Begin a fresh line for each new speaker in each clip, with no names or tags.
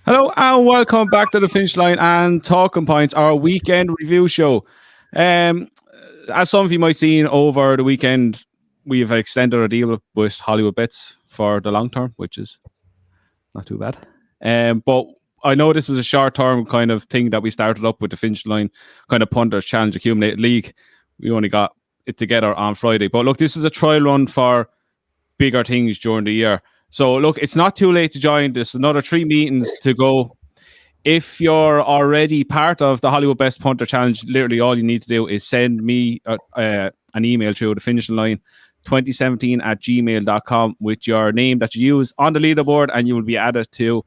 Hello and welcome back to the Finish Line and Talking Points, our weekend review show. As some of you might have seen over the weekend, we've extended our deal with Hollywoodbets for the long term, which is not too bad. But I know this was a short-term kind of thing that we started up with the Finish Line kind of Punters Challenge Accumulated League. We only got it together on Friday. But look, this is a trial run for bigger things during the year. So look, it's not too late to join. There's another 3 meetings to go. If you're already part of the Hollywoodbets Punter Challenge, literally all you need to do is send me an email through the Finishing Line 2017 at gmail.com with your name that you use on the leaderboard, and you will be added to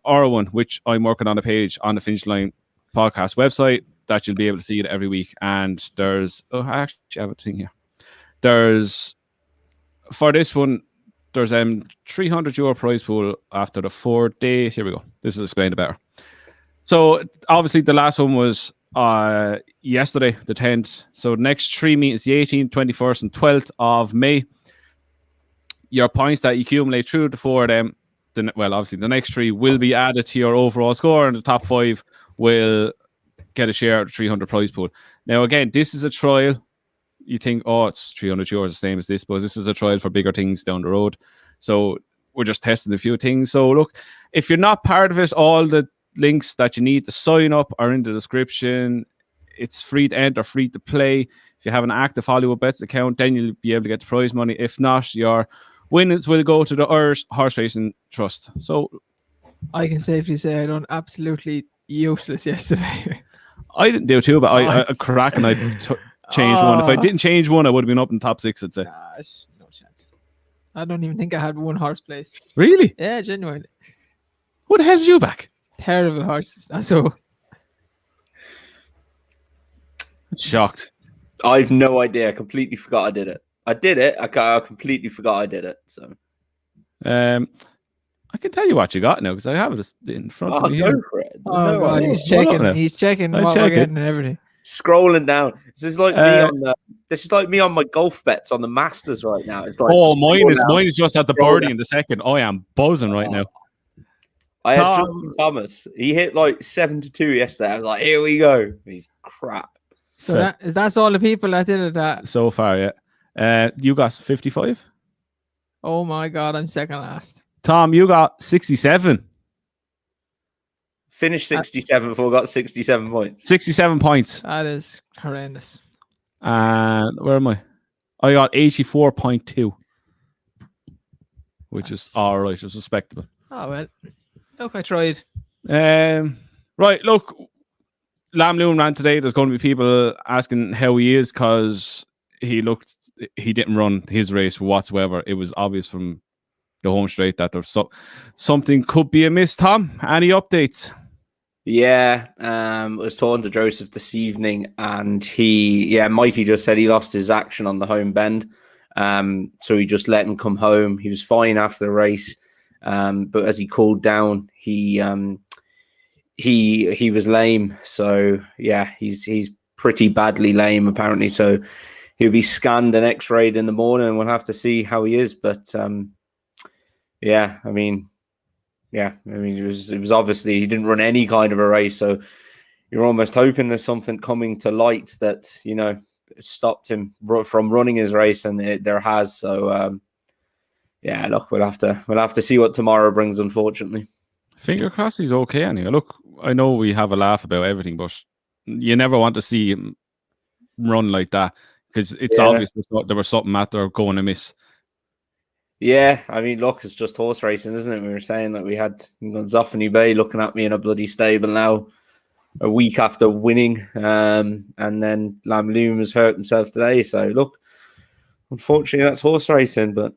our one, which I'm working on a page on the Finish Line podcast website that you'll be able to see it every week. And there's, I actually have a thing here. For this one, there's €300 prize pool after the 4 days. Here we go. This is explained better. So obviously the last one was yesterday, the 10th. So the next 3 meetings, the 18th, 21st, and 12th of May. Your points that you accumulate through the 4 of them, obviously the next 3 will be added to your overall score, and the top 5 will get a share of the 300 prize pool. Now, again, this is a trial. You think, oh, it's €300, the same as this, but this is a trial for bigger things down the road. So we're just testing a few things. So look, if you're not part of it, all the links that you need to sign up are in the description. It's free to enter, free to play. If you have an active Hollywoodbets account, then you'll be able to get the prize money. If not, your winnings will go to the Irish Horse Racing Trust. So
I can safely say I done absolutely useless yesterday.
I didn't do too, but I crack and I changed one. If I didn't change one, I would have been up in top 6, I'd say.
Gosh, no chance. I don't even think I had one horse place.
Really?
Yeah, genuinely.
What the hell did you back?
Terrible horses. That's all.
Shocked.
I've no idea. I completely forgot I did it. I did it. I completely forgot I did it. So,
I can tell you what you got now because I have it in front of me.
Go for it.
Oh, God, he's checking. He's checking what we're getting and everything.
Scrolling down. This is like me on my golf bets on the Masters right now. It's like
mine is just at the birdie in the second. I am buzzing right now.
I had Justin Thomas. He hit like 7-2 yesterday. I was like, here we go. He's crap.
So that's all the people that did it. That
so far, yeah. You got 55.
Oh my God, I'm second last.
Tom, you got 67.
Finished 67 before I got 67 points.
67 points.
That is horrendous.
And where am I? I got 84.2, which is all right. It's respectable.
Oh, well. Look, I tried.
Right, look. Lam Loon ran today. There's going to be people asking how he is because he didn't run his race whatsoever. It was obvious from the home straight that there's something could be amiss. Tom, any updates?
Yeah, I was talking to Joseph this evening, and Mikey just said he lost his action on the home bend, so he just let him come home. He was fine after the race, but as he cooled down, he was lame. So yeah, he's pretty badly lame apparently. So he'll be scanned and X-rayed in the morning, and we'll have to see how he is. But it was obviously he didn't run any kind of a race, so you're almost hoping there's something coming to light that stopped him from running his race, and there has. So look, we'll have to see what tomorrow brings. Unfortunately,
finger crossed he's okay. Anyway, look, I know we have a laugh about everything, but you never want to see him run like that because it's obvious there was something out there going amiss.
Yeah, I mean, look, it's just horse racing, isn't it? We were saying that we had Zoffany Bay looking at me in a bloody stable now a week after winning, and then Lam Loom has hurt himself today. So, look, unfortunately, that's horse racing. But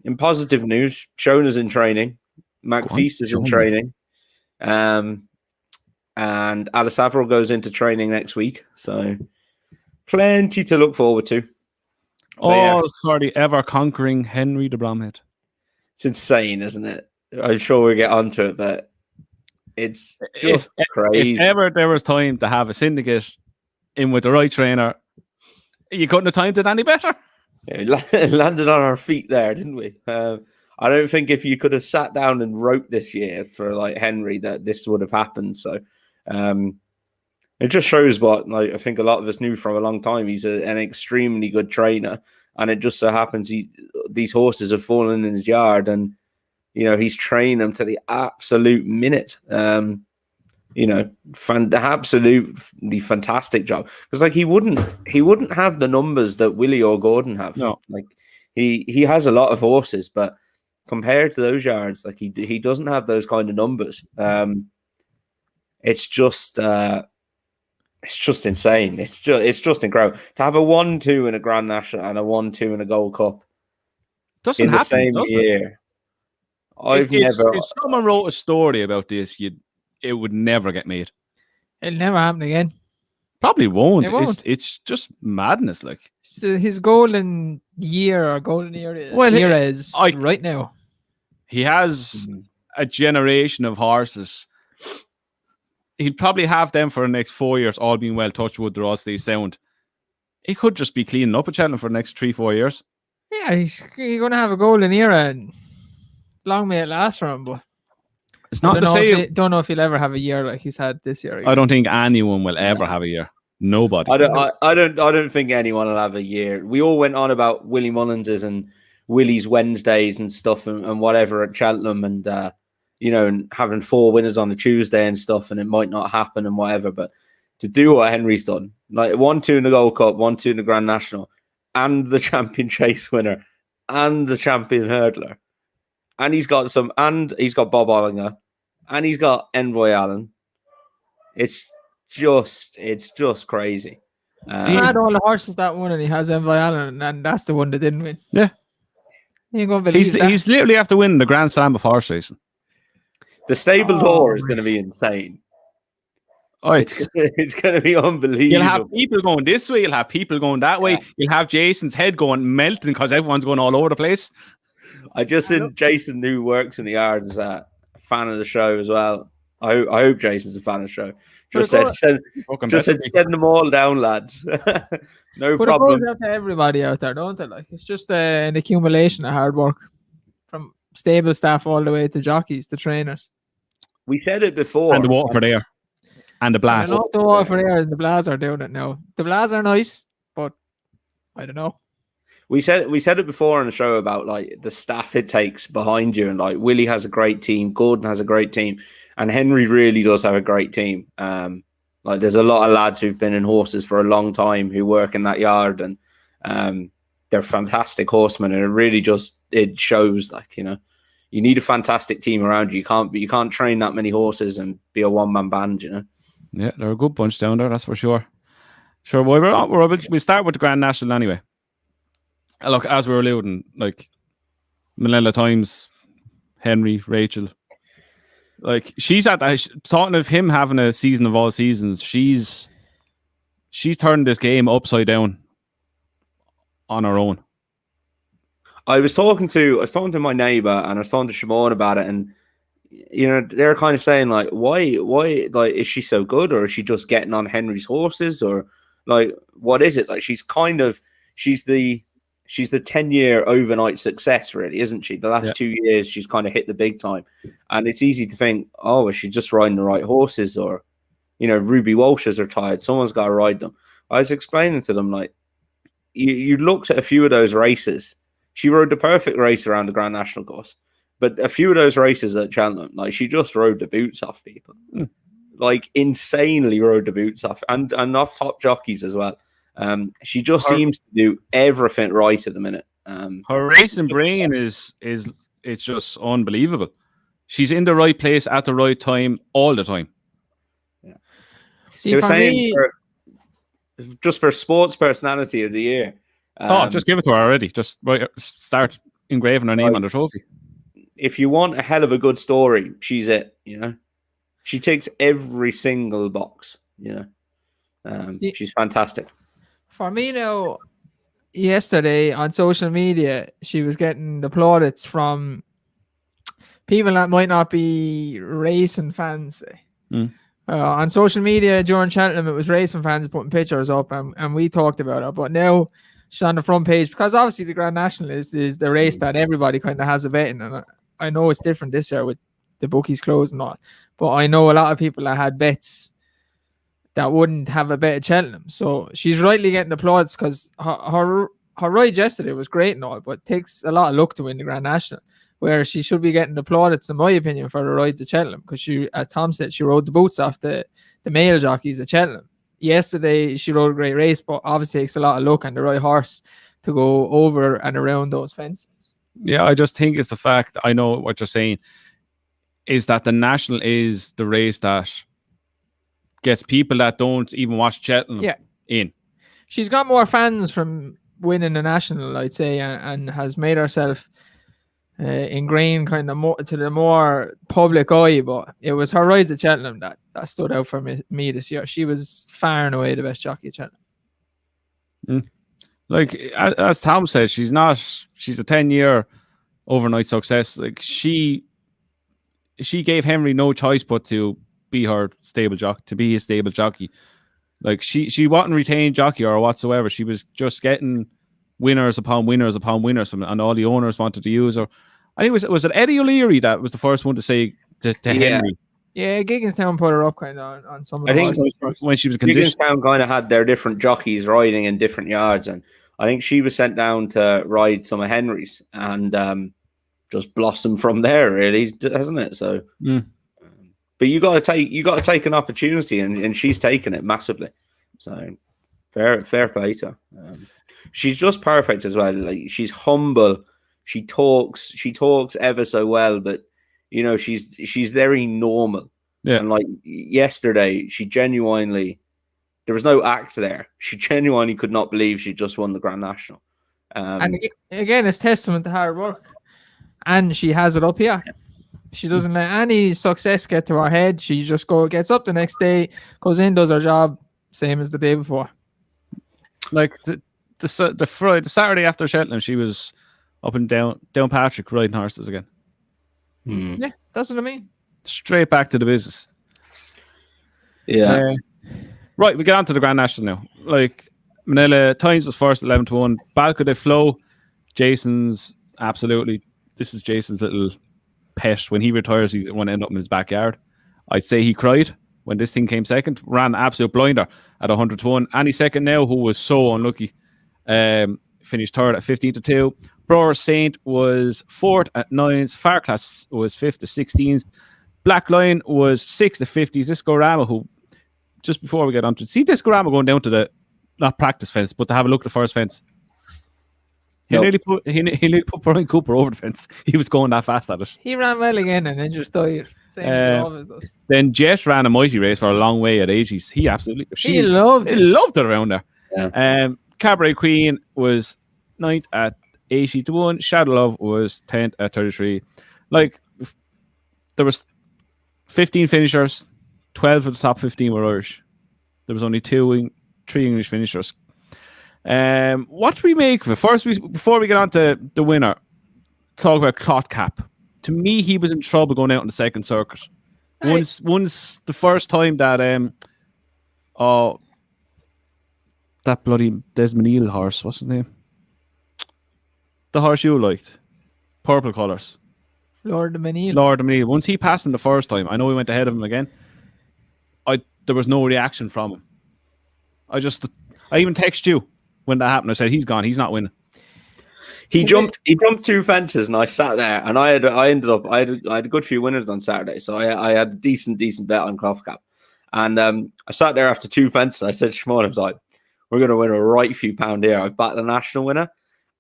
in positive news, Shona's in training. Mac Feast is in training. And Alice Averill goes into training next week. So, plenty to look forward to.
For the ever-conquering Henry de Bromhead.
It's insane, isn't it? I'm sure we'll get onto it, but it's just crazy.
If ever there was time to have a syndicate in with the right trainer, you couldn't have timed it any better.
Yeah, landed on our feet there, didn't we? I don't think if you could have sat down and wrote this year for like Henry that this would have happened. So it just shows what I think a lot of us knew from a long time. He's an extremely good trainer, and it just so happens these horses have fallen in his yard, and he's trained them to the absolute minute. Absolutely fantastic job, because like he wouldn't have the numbers that Willie or Gordon have.
No,
like he has a lot of horses, but compared to those yards, like he doesn't have those kind of numbers. It's just insane. It's just incredible to have a 1-2 in a Grand National and a 1-2 in a Gold Cup
doesn't
in the
happen,
same year.
If someone wrote a story about this, it would never get made.
It'll never happen again.
Probably won't.
It won't.
It's just madness. Like,
so his golden era is right now.
He has a generation of horses. He'd probably have them for the next 4 years, all being well. Touch wood, they're all stay sound. He could just be cleaning up at Cheltenham for the next 3-4 years.
Yeah, he's going to have a golden era, and long may it last for him. But
it's not to say.
Don't know if he'll ever have a year like he's had this year.
I don't think anyone will ever have a year. Nobody.
I don't think anyone will have a year. We all went on about Willie Mullins's and Willie's Wednesdays and stuff and whatever at Cheltenham, and and having 4 winners on a Tuesday and stuff, and it might not happen and whatever. But to do what Henry's done, like 1-2 in the Gold Cup, 1-2 in the Grand National, and the Champion Chase winner, and the Champion Hurdler, and he's got Bob Ollinger, and he's got Envoy Allen. It's just crazy.
He had all the horses that won, and he has Envoy Allen, and that's the one that didn't win.
Yeah,
you ain't gonna believe that.
He's literally after winning the Grand Slam of horse racing.
The stable tour is going to be insane.
Oh,
it's going to be unbelievable.
You'll have people going this way. You'll have people going that way. You'll have Jason's head going melting because everyone's going all over the place.
I just think Jason, who works in the yard, is a fan of the show as well. I hope Jason's a fan of the show. Just said send them all down, lads. No problem.
It goes out to everybody out there, don't it? Like, it's just an accumulation of hard work from stable staff all the way to jockeys, to trainers.
We said it before.
And the water for there. And the blast.
I know the water for there and the blast are doing it now. The blasts are nice, but I don't know.
We said it before on the show about like the staff it takes behind you, and like Willie has a great team, Gordon has a great team, and Henry really does have a great team. Like there's a lot of lads who've been in horses for a long time who work in that yard, and they're fantastic horsemen, and it really just shows like, you need a fantastic team around you. You can't train that many horses and be a one-man band,
Yeah, they're a good bunch down there, that's for sure. Sure, well, we start with the Grand National anyway. Look, as we were alluding, like Manila Times, Henry, Rachael, like she's talking of him having a season of all seasons. She's turned this game upside down on her own.
I was talking to my neighbor, and I was talking to Shimon about it, and they're kind of saying like, why, like, is she so good, or is she just getting on Henry's horses, or like, what is it? Like, she's the 10-year overnight success, really, isn't she? The last 2 years, she's kind of hit the big time, and it's easy to think, oh, is she just riding the right horses, or Ruby Walsh is retired, someone's got to ride them. I was explaining to them, like, you looked at a few of those races. She rode the perfect race around the Grand National course, but a few of those races at Cheltenham, like, she just rode the boots off people, like insanely rode the boots off, and off top jockeys as well. She just seems to do everything right at the minute.
Her racing brain is it's just unbelievable. She's in the right place at the right time all the time.
Yeah.
See, for me,
just for sports personality of the year.
Just give it to her already. Just start engraving her name on the trophy.
If you want a hell of a good story, she's it. She ticks every single box. She's fantastic.
For me now, yesterday on social media, she was getting the plaudits from people that might not be racing fans. On social media during Cheltenham, it was racing fans putting pictures up, and we talked about it. But now she's on the front page because obviously the Grand National is the race that everybody kind of has a bet in, and I know it's different this year with the bookies closed and all, but I know a lot of people that had bets that wouldn't have a bet at Cheltenham. So she's rightly getting applauds because her ride yesterday was great and all, but it takes a lot of luck to win the Grand National, where she should be getting applauded, in my opinion, for the ride to Cheltenham, because she, as Tom said, she rode the boots off the male jockeys at Cheltenham. Yesterday, she rode a great race, but obviously takes a lot of luck and the right horse to go over and around those fences.
Yeah, I just think it's the fact, I know what you're saying, is that the National is the race that gets people that don't even watch Cheltenham in.
She's got more fans from winning the National, I'd say, and has made herself ingrained kind of more to the more public eye. But it was her rides at Cheltenham that stood out for me this year. She was far and away the best jockey at Cheltenham.
Like, as Tom said, she's a 10-year overnight success. Like, she gave Henry no choice but to be her stable jockey, to be his stable jockey. Like, she wasn't retained jockey or whatsoever. She was just getting winners upon winners upon winners from, and all the owners wanted to use her. I think was it Eddie O'Leary that was the first one to say to Henry?
Yeah, Gigginstown put her up kind of on some of the
I think
when she was conditioned.
Gigginstown kind of had their different jockeys riding in different yards, and I think she was sent down to ride some of Henry's and just blossom from there, really, hasn't it? So, but you got to take an opportunity, and she's taken it massively. So, fair play to her. She's just perfect as well. Like, she's humble. She talks ever so well, but you know, she's very normal. Yeah. And like yesterday, she genuinely, there was no act there. She genuinely could not believe she just won the Grand National.
And again, it's testament to hard work. And she has it up here. She doesn't let any success get to her head. She just gets up the next day, goes in, does her job, same as the day before.
Like the Saturday after Shetland, she was up and down Patrick riding horses again.
Yeah, that's what I mean.
Straight back to the business.
Yeah.
Right, we get on to the Grand National now. Like, Manila, Times was first, 11-1. Balco de Flow, Jason's absolutely. This is Jason's little pet. When he retires, he's going to end up in his backyard. I'd say he cried when this thing came second. Ran absolute blinder at 100-1. Annie second now, who was so unlucky, finished third at 15-2. Brewer Saint was fourth at 9s. Farclas was fifth at 16s. Black Lion was sixth at 50s. Discorama, who, just before we get on to see Discorama going down to the, not practice fence, but to have a look at the first fence. He nearly put Brian Cooper over the fence. He was going that fast at it.
He ran well again and then just died. Same as he always does.
Then Jet ran a mighty race for a long way at 80s. He absolutely...
He loved
it around there.
Yeah.
Cabaret Queen was 9th at 80-1. Shadow Love was 10th at 33. Like, there was 15 finishers. 12 of the top 15 were Irish. There was only 3 English finishers. What do we make of it? First, before we get on to the winner, talk about Clot Cap. To me, he was in trouble going out in the second circuit. Once the first time that that bloody Desmond Neal horse, what's his name? The horse you liked, purple colours.
Lord of Menil.
Once he passed him the first time, I know we went ahead of him again. There was no reaction from him. I even texted you when that happened. I said, he's gone. He's not winning.
He jumped 2 fences, and I sat there, and I had a good few winners on Saturday, so I had a decent bet on Cloth Cap, and I sat there after 2 fences. I said to Shimon, I was like, we're going to win a right few pound here. I've backed the national winner,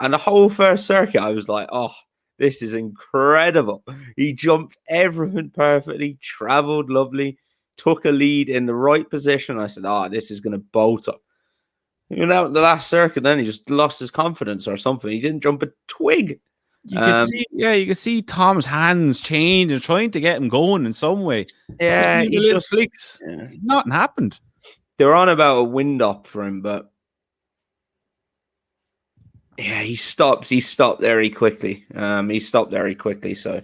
and the whole first circuit, I was like, oh, this is incredible. He jumped everything perfectly, travelled lovely, took a lead in the right position. I said, this is going to bolt up. You know, the last circuit, then he just lost his confidence or something. He didn't jump a twig.
You can see Tom's hands change and trying to get him going in some way.
Yeah,
he just flicks. Yeah. Nothing happened.
They were on about a wind up for him, but yeah, he stopped very quickly. So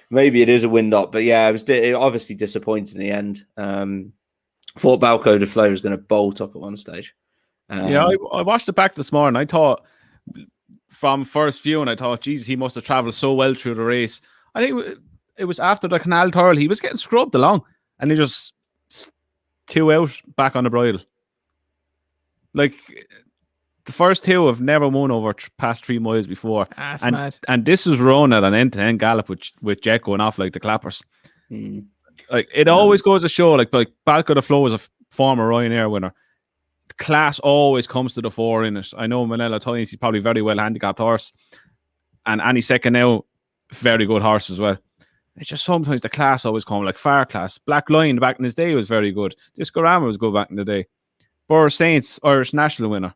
maybe it is a wind up, but yeah, it was obviously disappointing in the end. Thought Balco de Flow was going to bolt up at one stage.
I watched it back this morning. I thought from first view, and I thought, Jesus, he must have travelled so well through the race. I think it was after the Canal Turl. He was getting scrubbed along, and he just 2 out back on the bridle. Like, the first 2 have never won over past 3 miles before.
That's mad.
And this is run at an end-to-end gallop with Jet going off like the clappers. Like, it always goes to show, like Balk of the Flow is a former Ryanair winner. Class always comes to the fore in it. I know Manella Tynes, he's probably very well handicapped horse. And Annie Second now, very good horse as well. It's just sometimes the class always come, like Far Class. Black Lion back in his day was very good. Discorama was good back in the day. Borough Saints, Irish national winner.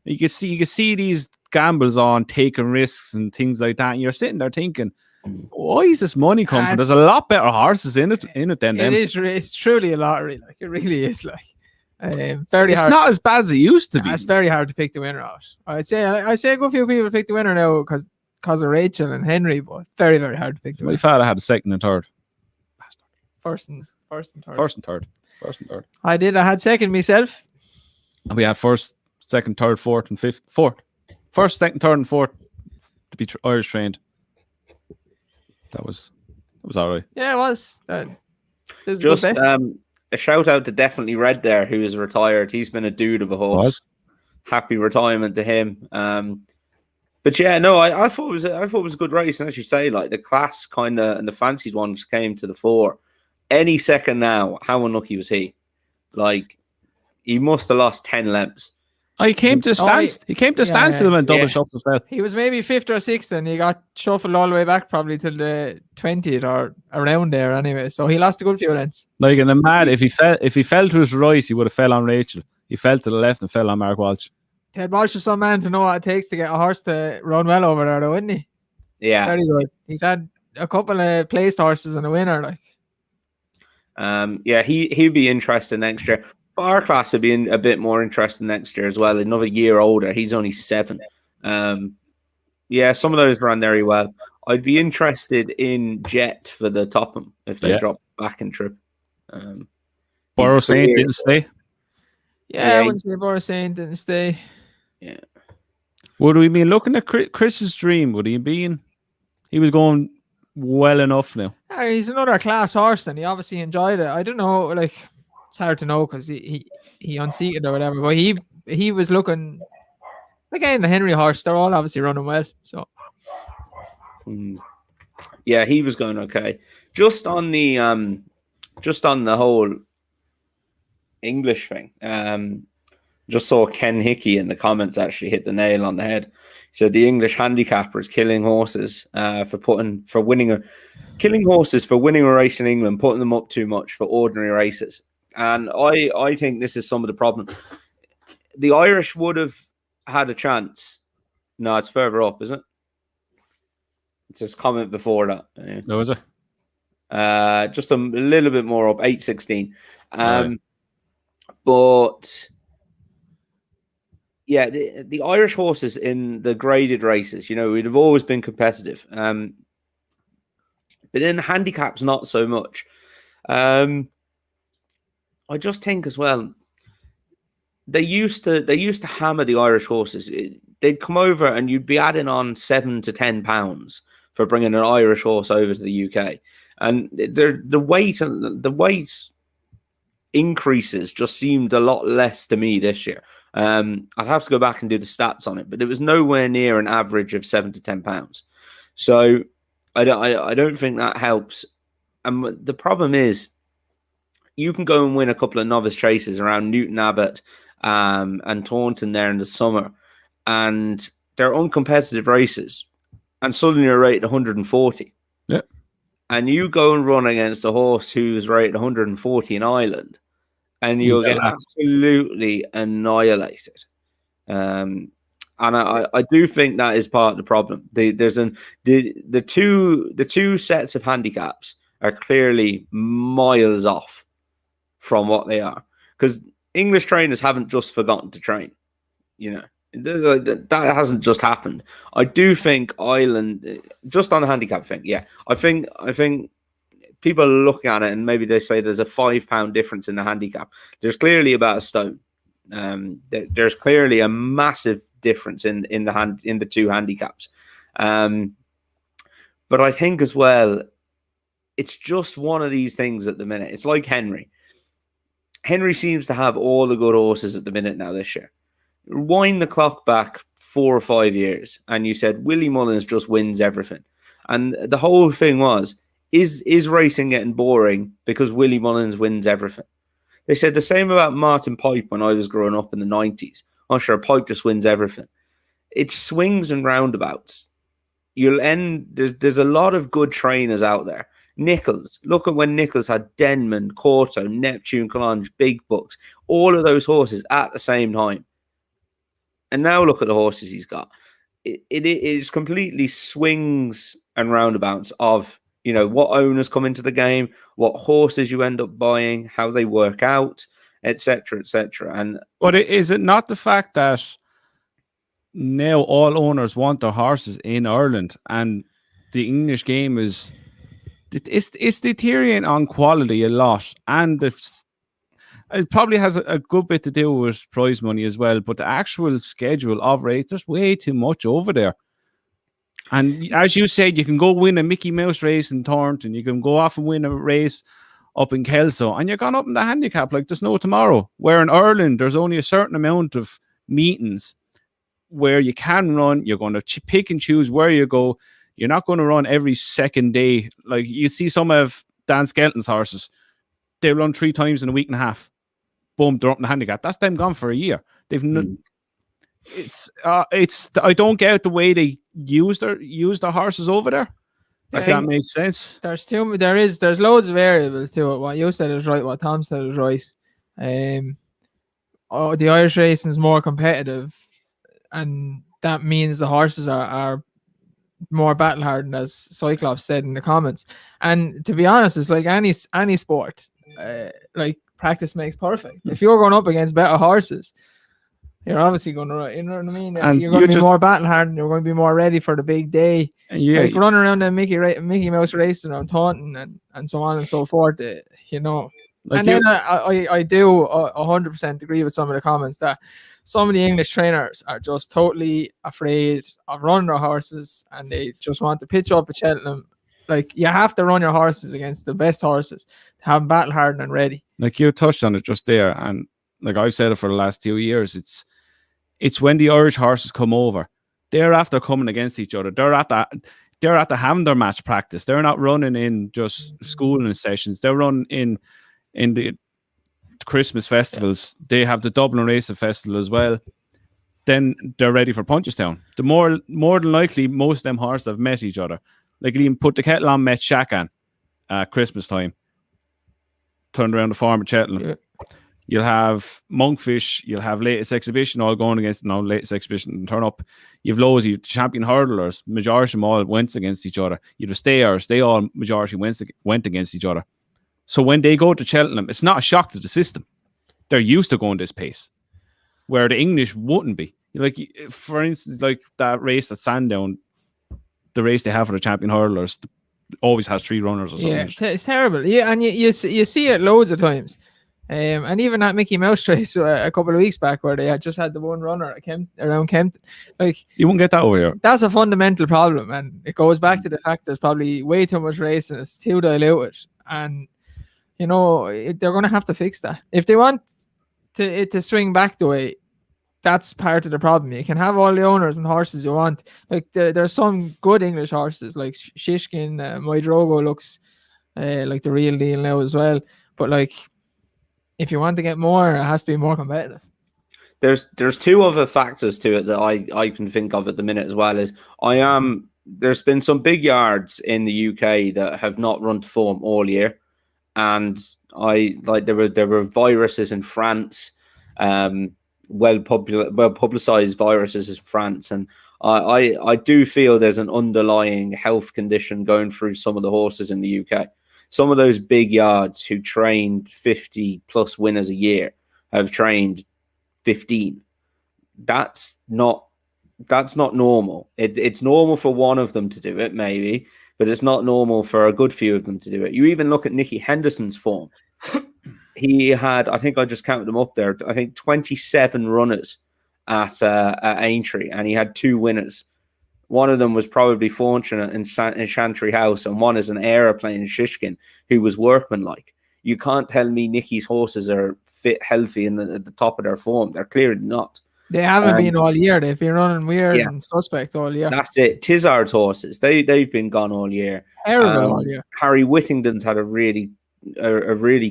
You can see these gambles on taking risks and things like that. And you're sitting there thinking, why is this money coming from? There's a lot better horses in it than them.
It's truly a lottery. Like, it really is. Like, very
it's
hard.
Not as bad as it used to be.
It's very hard to pick the winner out. I'd say a good few people pick the winner now because of Rachael and Henry, but very, very hard to pick the winner.
My father had a second and third.
First and third.
First and third.
I had second myself.
And we had first, second, third, fourth, and fifth. Fourth. First, second, third, and fourth to be Irish trained. That was all right.
Yeah, it was.
Just a shout out to Definitely Red there, who is retired. He's been a dude of a horse. Happy retirement to him. But yeah, no, I thought it was a good race. And as you say, like, the class kind of and the fancied ones came to the fore. Any second now, how unlucky was he? Like, he must have lost 10 lengths.
Oh, he came to standstill and double shots as well.
He was maybe 5th or 6th, and he got shuffled all the way back probably till the 20th or around there anyway. So he lost a good few lengths.
Like, and I'm mad if he fell to his right, he would have fell on Rachael. He fell to the left and fell on Mark Walsh.
Ted Walsh is some man to know what it takes to get a horse to run well over there, though, isn't he?
Yeah,
very good. He's had a couple of placed horses and a winner, like.
Yeah, he'd be interested next year. Far Class would be a bit more interesting next year as well. Another year older. He's only 7. Yeah, some of those ran very well. I'd be interested in Jet for the Topham if they drop back in trip.
Borough Saint didn't stay.
Yeah, I wouldn't say Borough Saint didn't stay.
Yeah.
Would we be looking at Chris's dream? Would he been? He was going well enough now.
Yeah, he's another class horse, and he obviously enjoyed it. I don't know, like, it's hard to know because he unseated or whatever, but he was looking again. The Henry horse, they're all obviously running well. So
yeah, he was going okay. Just on the whole English thing. Just saw Ken Hickey in the comments actually hit the nail on the head. He said the English handicappers killing horses for winning a race in England, putting them up too much for ordinary races. And I think this is some of the problem. The Irish would have had a chance. No, it's further up, isn't it? It's his comment before that. Anyway.
No, is it?
Just a little bit more up, 8:16.
Right.
But yeah, the Irish horses in the graded races, we'd have always been competitive. But in handicaps, not so much. I just think as well, they used to hammer the Irish horses. They'd come over and you'd be adding on £7 to £10 for bringing an Irish horse over to the UK, and the weight increases just seemed a lot less to me this year. I'd have to go back and do the stats on it, but it was nowhere near an average of £7 to £10. So I don't think that helps. And the problem is, you can go and win a couple of novice chases around Newton Abbot and Taunton there in the summer, and they're uncompetitive races, and suddenly you're rated 140.
Yeah.
And you go and run against a horse who's rated 140 in Ireland, and you'll get absolutely annihilated. And I do think that is part of the problem. The two sets of handicaps are clearly miles off from what they are, because English trainers haven't just forgotten to train. That hasn't just happened. I do think Ireland, just on the handicap thing, yeah, I think people look at it and maybe they say there's a £5 difference in the handicap. There's clearly about a stone. There's clearly a massive difference in the two handicaps. But I think as well, it's just one of these things at the minute. It's like Henry. Henry seems to have all the good horses at the minute now this year. Wind the clock back 4 or 5 years, and you said Willie Mullins just wins everything. And the whole thing was, is racing getting boring because Willie Mullins wins everything? They said the same about Martin Pipe when I was growing up in the 90s. Oh, sure, Pipe just wins everything. It's swings and roundabouts. There's a lot of good trainers out there. Nichols, look at when Nichols had Denman, Corto, Neptune, Collonge, Big Bucks, all of those horses at the same time. And now look at the horses he's got. It is completely swings and roundabouts of, what owners come into the game, what horses you end up buying, how they work out, etc., etc.
But is it not the fact that now all owners want their horses in Ireland, and the English game is it's deteriorating on quality a lot, and it probably has a good bit to do with prize money as well. But the actual schedule of race, there's way too much over there. And as you said, you can go win a Mickey Mouse race in Thornton, you can go off and win a race up in Kelso, and you're gone up in the handicap like there's no tomorrow. Where in Ireland, there's only a certain amount of meetings where you can run. You're going to pick and choose where you go. You're not going to run every second day. Like you see some of Dan Skelton's horses, they run 3 times in a week and a half. Boom, they're up in the handicap. That's them gone for a year. They've it's I don't get the way they use their horses over there. If that makes sense.
There's loads of variables to it. What you said is right. What Tom said is right. The Irish racing is more competitive, and that means the horses are more battle hardened, as Cyclops said in the comments. And to be honest, it's like any sport. Like practice makes perfect. If you're going up against better horses, you're obviously going to, you know what I mean? And you're going to be more battle hardened. You're going to be more ready for the big day. Like running around the Mickey Mouse racing around Taunton and so on and so forth. Like, and then I do 100% agree with some of the comments that some of the English trainers are just totally afraid of running their horses, and they just want to pitch up at Cheltenham. Like, you have to run your horses against the best horses to have them battle hardened and ready. Like
you touched on it just there, and like I've said it for the last 2 years, it's when the Irish horses come over, they're after coming against each other. They're after having their match practice. They're not running in just schooling sessions. They're running in the Christmas festivals. They have the Dublin Racing Festival as well. Then they're ready for Punchestown. The more than likely, most of them horses have met each other. Like even Put the Kettle On met Shakan at Christmas time. Turned around the farm at Cheltenham. Yeah. You'll have Monkfish, you'll have Latest Exhibition all going against Latest Exhibition and turn up. You've loads, you've champion hurdlers, majority of them all went against each other. You've the stayers, they all majority went against each other. So when they go to Cheltenham, it's not a shock to the system. They're used to going this pace, where the English wouldn't be. Like, for instance, like that race at Sandown, the race they have for the champion hurlers always has 3 runners or something.
Yeah, it's terrible. Yeah, and you see it loads of times. And even that Mickey Mouse race a couple of weeks back, where they had just had the one runner around Kempton, like
you won't get that over here.
That's a fundamental problem, and it goes back to the fact there's probably way too much racing. It's too diluted, and they're going to have to fix that if they want it to swing back the way. That's part of the problem. You can have all the owners and horses you want. Like there's some good English horses, like Shishkin. My Drogo looks like the real deal now as well, but like, if you want to get more, it has to be more competitive.
There's 2 other factors to it that I can think of at the minute as well. There's been some big yards in the UK that have not run to form all year, and there were viruses in France, well publicized viruses in France, and I do feel there's an underlying health condition going through some of the horses in the UK. Some of those big yards who trained 50 plus winners a year have trained 15. That's not normal. It's normal for one of them to do it, maybe, but it's not normal for a good few of them to do it. You even look at Nicky Henderson's form. he had, I think I just counted them up there, I think 27 runners at Aintree, and he had 2 winners. One of them was probably fortunate in Chantry House, and one is an aeroplane in Shishkin who was workmanlike. You can't tell me Nicky's horses are fit, healthy, and at the top of their form. They're clearly not.
They haven't been all year. They've been running weird and suspect all year.
That's it. Tizard's horses, they've been gone all year.
Terrible all year.
Harry Whittington's had a really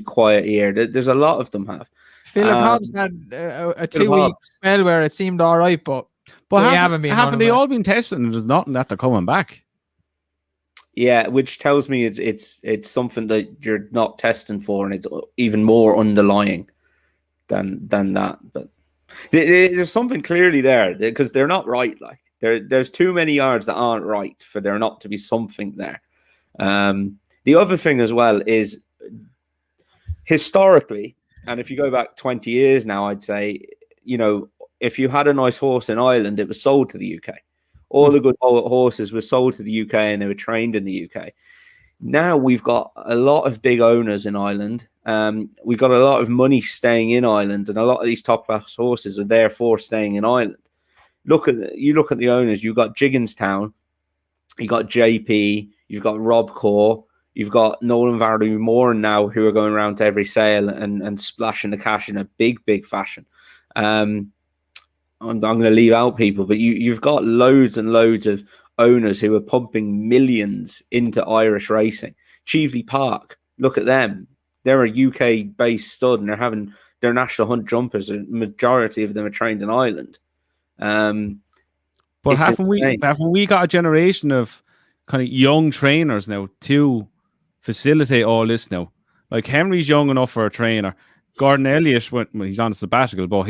quiet year. There's a lot of them have.
Philip Hobbs had a 2-week spell where it seemed all right, but haven't
they all been tested and there's nothing that they're coming back?
Yeah, which tells me it's something that you're not testing for, and it's even more underlying than that. But there's something clearly there, because they're not right. Like there's too many yards that aren't right for there not to be something there. The other thing as well is historically, and if you go back 20 years now, I'd say, if you had a nice horse in Ireland, it was sold to the UK. All the good horses were sold to the UK and they were trained in the UK. Now we've got a lot of big owners in Ireland. We've got a lot of money staying in Ireland, and a lot of these top class horses are therefore staying in Ireland. Look at the owners. You've got Jigginstown, you've got JP, you've got Rob Corr, you've got Nolan Vardou Moore now, who are going around to every sale and splashing the cash in a big fashion. I'm going to leave out people, but you've got loads and loads of owners who are pumping millions into Irish racing. Cheveley Park, look at them. They're a UK-based stud, and they're having their National Hunt jumpers. A majority of them are trained in Ireland.
But haven't we got a generation of kind of young trainers now to facilitate all this now? Like Henry's young enough for a trainer. Gordon Elliott, he's on a sabbatical, but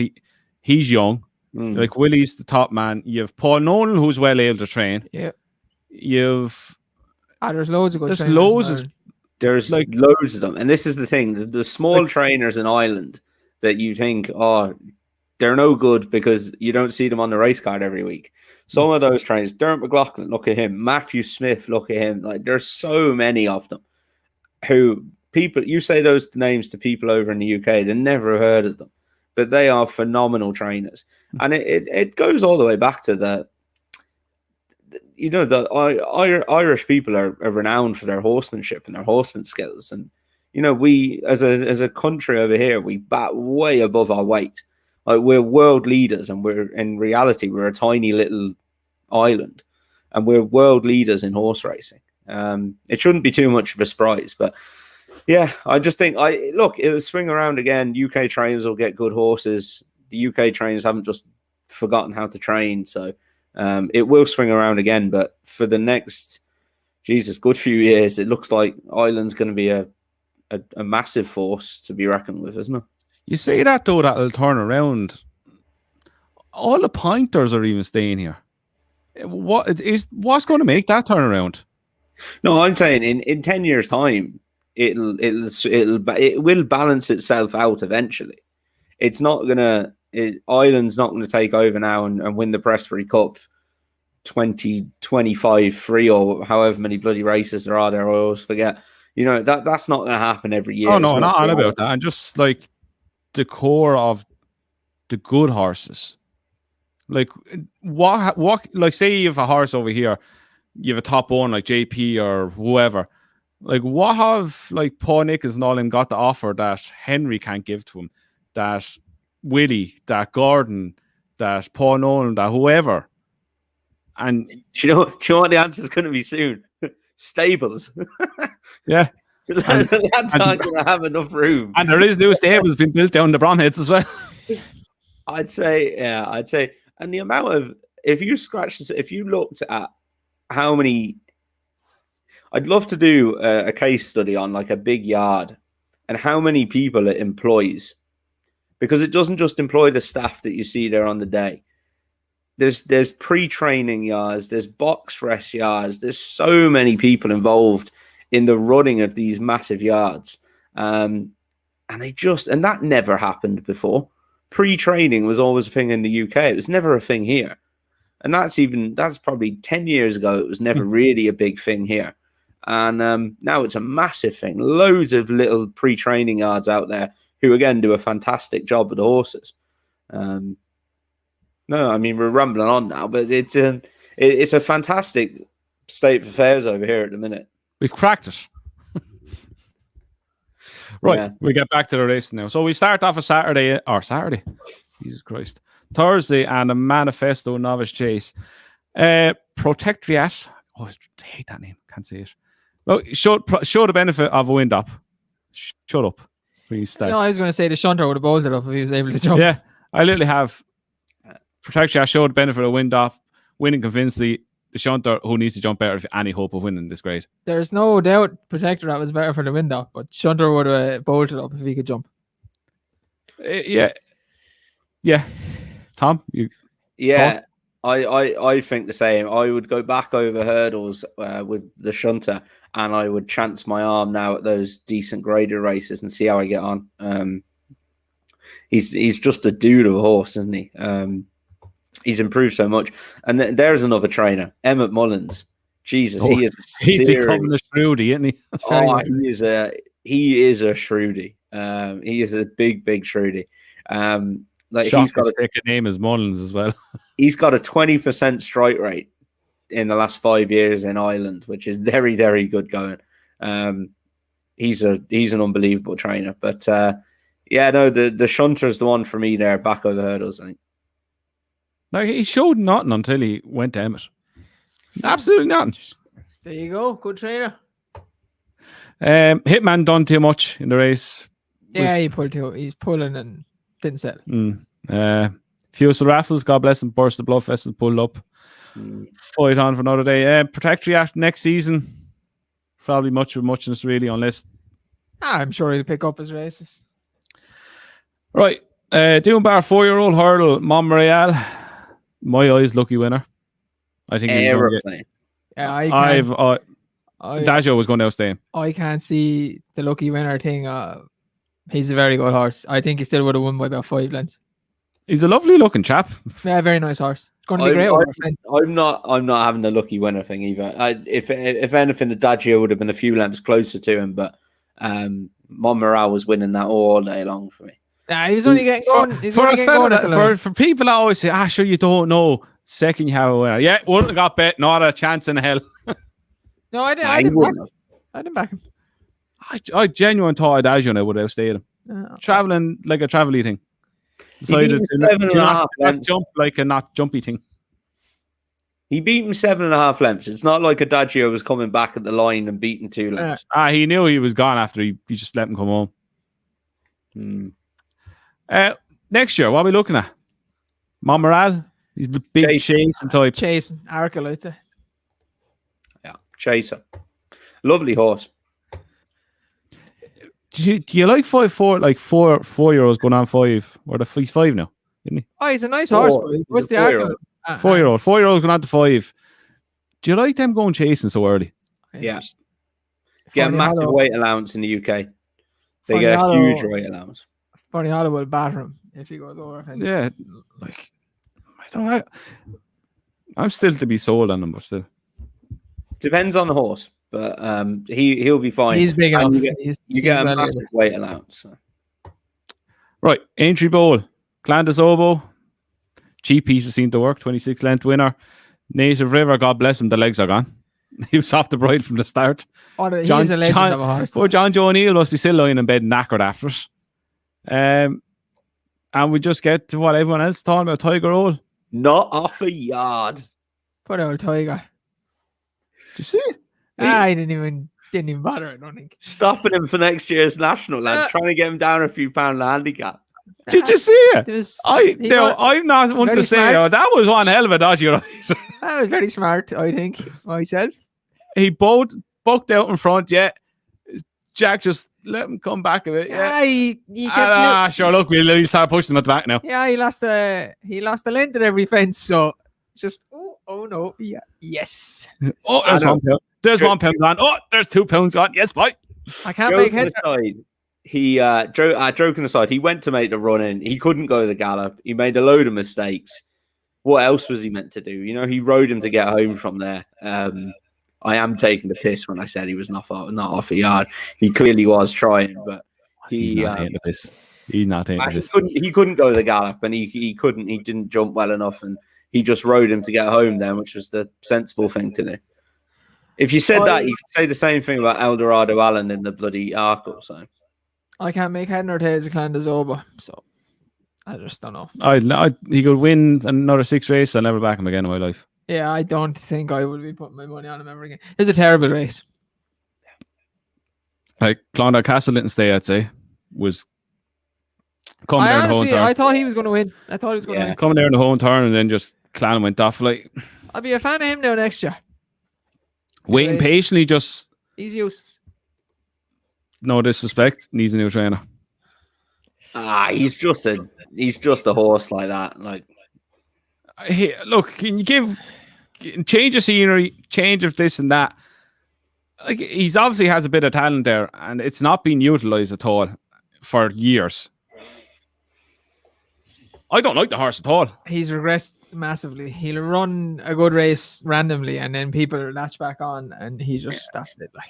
he's young. Like Willie's the top man. You have Paul Nolan, who's well able to train. Yeah.
There's loads of good
trainers.
There's loads of them. And this is the thing. The small trainers in Ireland that you think, they're no good because you don't see them on the race card every week. Some of those trainers, Dermot McLaughlin, look at him. Matthew Smith, look at him. Like, there's so many of them who you say those names to people over in the UK, they never heard of them. But they are phenomenal trainers. And it goes all the way back to the Irish people are renowned for their horsemanship and their horseman skills. And, we, as a country over here, we bat way above our weight. Like, we're world leaders, and in reality, we're a tiny little island, and we're world leaders in horse racing. It shouldn't be too much of a surprise, but yeah, I just think it'll swing around again. UK trainers will get good horses. The UK trainers haven't just forgotten how to train, so it will swing around again. But for the next, good few years, it looks like Ireland's going to be a massive force to be reckoned with, isn't it?
You say that though, that'll turn around. All the pointers are even staying here. What's going to make that turn around?
No, I'm saying in 10 years' time, it will balance itself out eventually. It's not gonna. Ireland's not going to take over now and win the Presbytery Cup 2025 free or however many bloody races there are there. I always forget. That's not going to happen every year.
Oh no, not about that. And just like the core of the good horses. Like what? Like say you have a horse over here, you have a top one like JP or whoever. Like, what have Paul Nichols and all them got to offer that Henry can't give to him? That Willie, that Gordon, that Paul Nolan, that whoever. And
do you know what the answer is going to be soon? Stables.
Yeah.
That's not going to have enough room.
And there is new stables being built down the Bromheads as well.
I'd say, and the amount of, if you looked at how many. I'd love to do a case study on like a big yard and how many people it employs, because it doesn't just employ the staff that you see there on the day. There's pre-training yards, there's box rest yards, there's so many people involved in the running of these massive yards. And that never happened before. Pre-training was always a thing in the UK. It was never a thing here. And that's probably 10 years ago. It was never really a big thing here. And now it's a massive thing. Loads of little pre-training yards out there who again do a fantastic job with the horses. No, I mean, we're rambling on now, but it's a fantastic state of affairs over here at the minute.
We've cracked it. Right,
Yeah.
we get back to the race now. So we start off a Saturday. Jesus Christ. Thursday and a Manifesto Novice Chase. Protectriat. Oh, I hate that name. Can't say it. Well, show the benefit of a wind up. Shut up. Please start.
I was going to say the shunter would have bolted up if he was able to jump.
Yeah, I literally have Protectriat showed the benefit of wind up, winning convincingly. The shunter who needs to jump better if any hope of winning this grade.
There's no doubt Protectorat was better for the wind up, but shunter would have bolted up if he could jump.
Yeah. Tom, you
Yeah,
thoughts?
I think the same. I would go back over hurdles with the shunter, and I would chance my arm now at those decent graded races and see how I get on. He's just a dude of a horse, isn't he? He's improved so much. And there's another trainer, Emmett Mullins. Jesus, he is
he's becoming a Shrudy, isn't he?
He is a Shrudy. He is a big Shrudy.
He's got a name as Mullins as well.
He's got a 20% strike rate in the last 5 years in Ireland, which is very, very good going. He's an unbelievable trainer. But the shunter is the one for me there, back over the hurdles, I think.
Like, he showed nothing until he went to Emmett. Absolutely nothing.
There you go. Good trainer.
Hitman done too much in the race.
Yeah, he pulled too. He's pulling and didn't settle.
Fusel Raffles, God bless him, burst the blood vessel, pulled up. Fight on for another day. Protectriat next season. Probably muchness really, unless.
I'm sure he'll pick up his races.
Right. Doing bar 4-year-old hurdle, Montreal. My eyes, lucky winner. I think
Aeroplane.
Yeah,
Daggio was going to outstay him.
I can't see the lucky winner thing. He's a very good horse. I think he still would have won by about 5 lengths.
He's a lovely looking chap.
Yeah, very nice horse. It's going to be great.
I'm not having the lucky winner thing either. If anything, the Daggio would have been a few lengths closer to him, but Montmoral was winning that all day long for me.
He was only getting going.
For people that always say, sure, you don't know. Second, you have a winner. Yeah, wouldn't have got bet. Not a chance in hell.
No, I didn't back him.
I genuinely thought Daggio would have outstayed him. Traveling like a travel thing. Decided to not jump like a not jumpy thing.
He beat him 7.5 lengths. It's not like Adagio was coming back at the line and beating 2 lengths.
He knew he was gone after he just let him come home. Next year, what are we looking at? Montmoral? He's the big chasing type.
Chasing, Arcolite.
Yeah, chaser. Lovely horse.
Do you like 5'4", like 4-year-olds going on 5? Or he's 5 now, isn't he?
Oh, he's a nice horse. What's the argument?
4-year-old. 4-year-olds going on to 5. Do you like them going chasing so early?
Yeah. Get a massive weight allowance in the UK. They get a huge weight allowance.
Funny Hollow will batter him if he goes over.
Yeah, like I'm still to be sold on him, but still
depends on the horse. But he'll be fine.
He's big enough.
You get a massive weight allowance. So.
Right, Aintree Bowl, Clandis Oboe, cheap pieces seem to work. 26 length winner. Native River, God bless him, the legs are gone. He was off the bride from the start.
He's a legend of a horse.
Poor John Joe O'Neill must be still lying in bed knackered after it. And we just get to what everyone else is talking about, Tiger Roll.
Not off a yard.
Poor old Tiger.
Did you see it?
He didn't even bother, I don't think.
Stopping him for next year's national, lads. Trying to get him down a few pound handicap.
Did you see it? I'm not one to say that was one hell of a dodgy ride.
That was very smart, I think, myself.
He bucked out in front, yeah. Jack just let him come back a bit. Yeah,
he kept
sure. Look, we'll start pushing him at the back now.
Yeah, he lost the length at every fence. So just oh no, yeah, yes.
Oh, there's 1 pound. There's 1 pound gone. Oh, there's 2 pounds gone. Yes, boy.
I can't make head.
He joking aside, he went to make the run in. He couldn't go the gallop. He made a load of mistakes. What else was he meant to do? You know, he rode him to get home from there. I am taking the piss when I said he was not off a yard. He clearly was trying, but
He's not into this. He's not into this.
He couldn't go the gallop, and he didn't jump well enough, and he just rode him to get home then, which was the sensible thing to do. If you said that, you could say the same thing about Eldorado Allen in the bloody Arkle. So
I can't make head nor tails of Clandazoba, so I just don't know.
He could win another 6 races. I'll never back him again in my life.
Yeah, I don't think I would be putting my money on him ever again. It's a terrible race.
Like Clondalk Castle didn't stay, I'd say, was coming there in the home turn.
I thought he was going to win. I thought he was going to win.
Coming there in the home turn, and then just Clan went off. Like,
I'll be a fan of him now next year.
Waiting patiently, just
he's useless.
No disrespect, needs a new trainer.
He's just a horse like that. Like,
hey, look, can you change of scenery, change of this and that? Like, he's obviously has a bit of talent there, and it's not been utilized at all for years. I don't like the horse at all.
He's regressed massively. He'll run a good race randomly, and then people latch back on, and he just that's it. Like,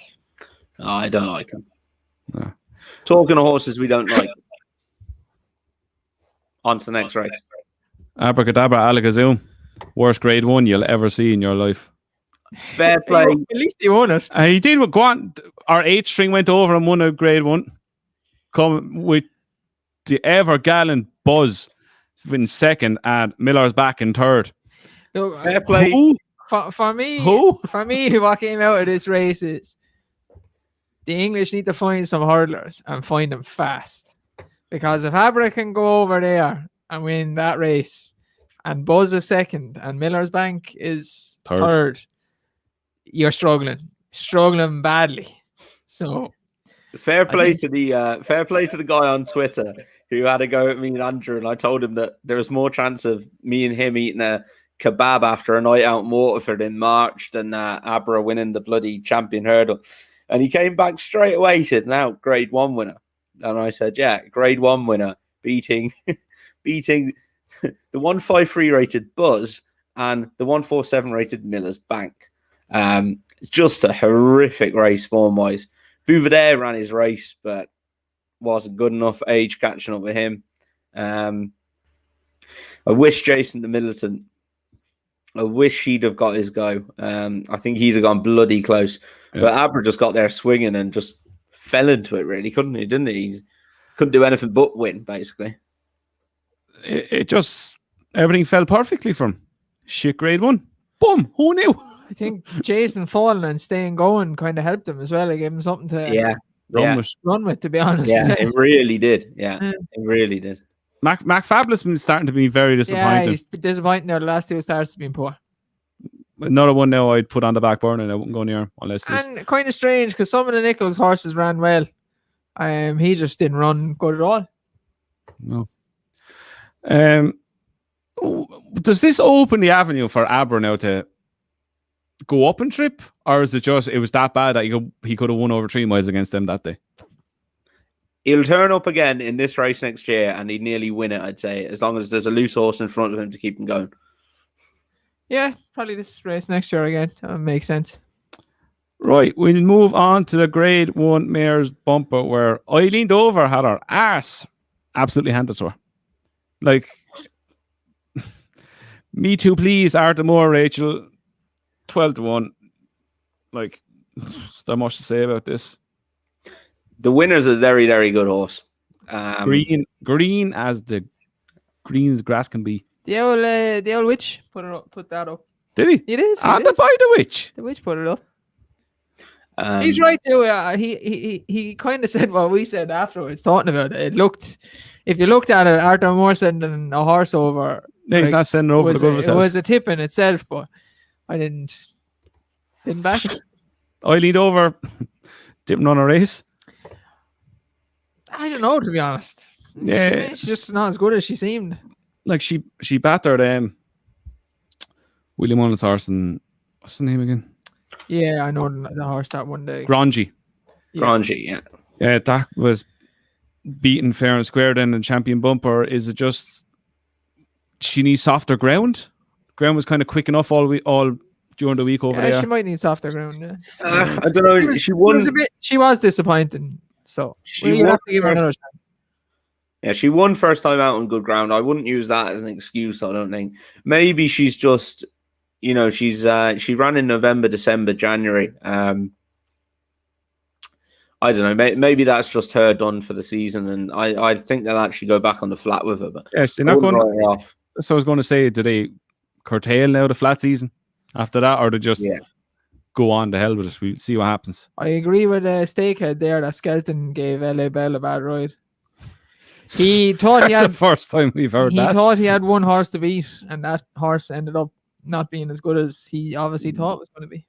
I don't like him. No. Talking of horses we don't like. On to the next race.
Abracadabra Alakazam. Worst grade 1 you'll ever see in your life.
Fair play.
At least he won it.
He did with Grant. Our 8th string went over and won a grade 1. Come with the ever gallant Buzz in 2nd and Miller's back in 3rd.
Look,
fair play.
For me, what came out of this race is the English need to find some hurdlers and find them fast. Because if Abra can go over there and win that race, and Buzz is 2nd, and Miller's Bank is 3rd, you're struggling badly. So,
fair play to the guy on Twitter who had a go at me and Andrew, and I told him that there was more chance of me and him eating a kebab after a night out in Waterford in March than Abra winning the bloody champion hurdle. And he came back straight away. He said, "Now, grade 1 winner." And I said, "Yeah, grade 1 winner, beating the 153 rated Buzz and the 147 rated Miller's Bank." It's just a horrific race form-wise. Bouvier ran his race, but wasn't good enough. Age catching up with him. I wish Jason the Militant. I wish he'd have got his go. I think he'd have gone bloody close. Yeah. But Abra just got there swinging and just fell into it, really, couldn't he? Didn't he? He couldn't do anything but win, basically.
It just, everything fell perfectly for him. Shit grade 1. Boom. Who knew?
I think Jason falling and staying going kind of helped him as well. It gave him something to run with, to be honest.
Yeah, it really did. Yeah, it really did.
Mac Fabulous is starting to be very disappointing.
Yeah, he's disappointing now. The last 2 starts have been poor.
Another one now I'd put on the back burner and I wouldn't go near him unless.
And kind of strange because some of the Nichols horses ran well. He just didn't run good at all.
No. Does this open the avenue for Abra now to go up and trip, or is it just it was that bad that he could have won over 3 miles against them that day?
He'll turn up again in this race next year and he'd nearly win it, I'd say, as long as there's a loose horse in front of him to keep him going.
Yeah, probably this race next year again. That makes sense.
Right, we'll move on to the grade 1 mare's bumper where I leaned over, had her ass absolutely handed to her. Like, me too, please, Arthur Moore, Rachael, 12-1. Like, there's not much to say about this.
The winner's a very, very good horse.
Green as the green's grass can be.
The old witch put that up.
Did he?
He did.
And by the witch.
The witch put it up. He's right too. He kind of said what we said afterwards, talking about it. It looked, if you looked at it, Arthur Moore sending a horse over.
No, he's not sending over the good of himself.
It was a tip in itself, but I didn't back it.
I leaned over, didn't run a race.
I don't know, to be honest.
Yeah,
she's just not as good as she seemed.
Like she battered William Mullins' horse, and what's the name again?
Yeah, I know the horse that one day.
Grangy.
Yeah.
Yeah, that was beaten fair and square then in champion bumper. Is it just she needs softer ground? Ground was kind of quick enough all during the week over there.
She might need softer ground. Yeah.
I don't know. She won.
She was disappointing. So
She
we'll
won
have to give her another chance.
Yeah, she won first time out on good ground. I wouldn't use that as an excuse, I don't think. Maybe she's just, she ran in November, December, January. I don't know. Maybe that's just her done for the season, and I think they'll actually go back on the flat with her. But
Yeah, they're not going write her off. So I was going to say, do they curtail now the flat season after that, or do they just go on to hell with it? We'll see what happens.
I agree with Steakhead there that Skelton gave LA Bell a bad ride. He thought
That's the first time we've heard that.
He thought he had one horse to beat, and that horse ended up not being as good as he obviously thought it was going to be.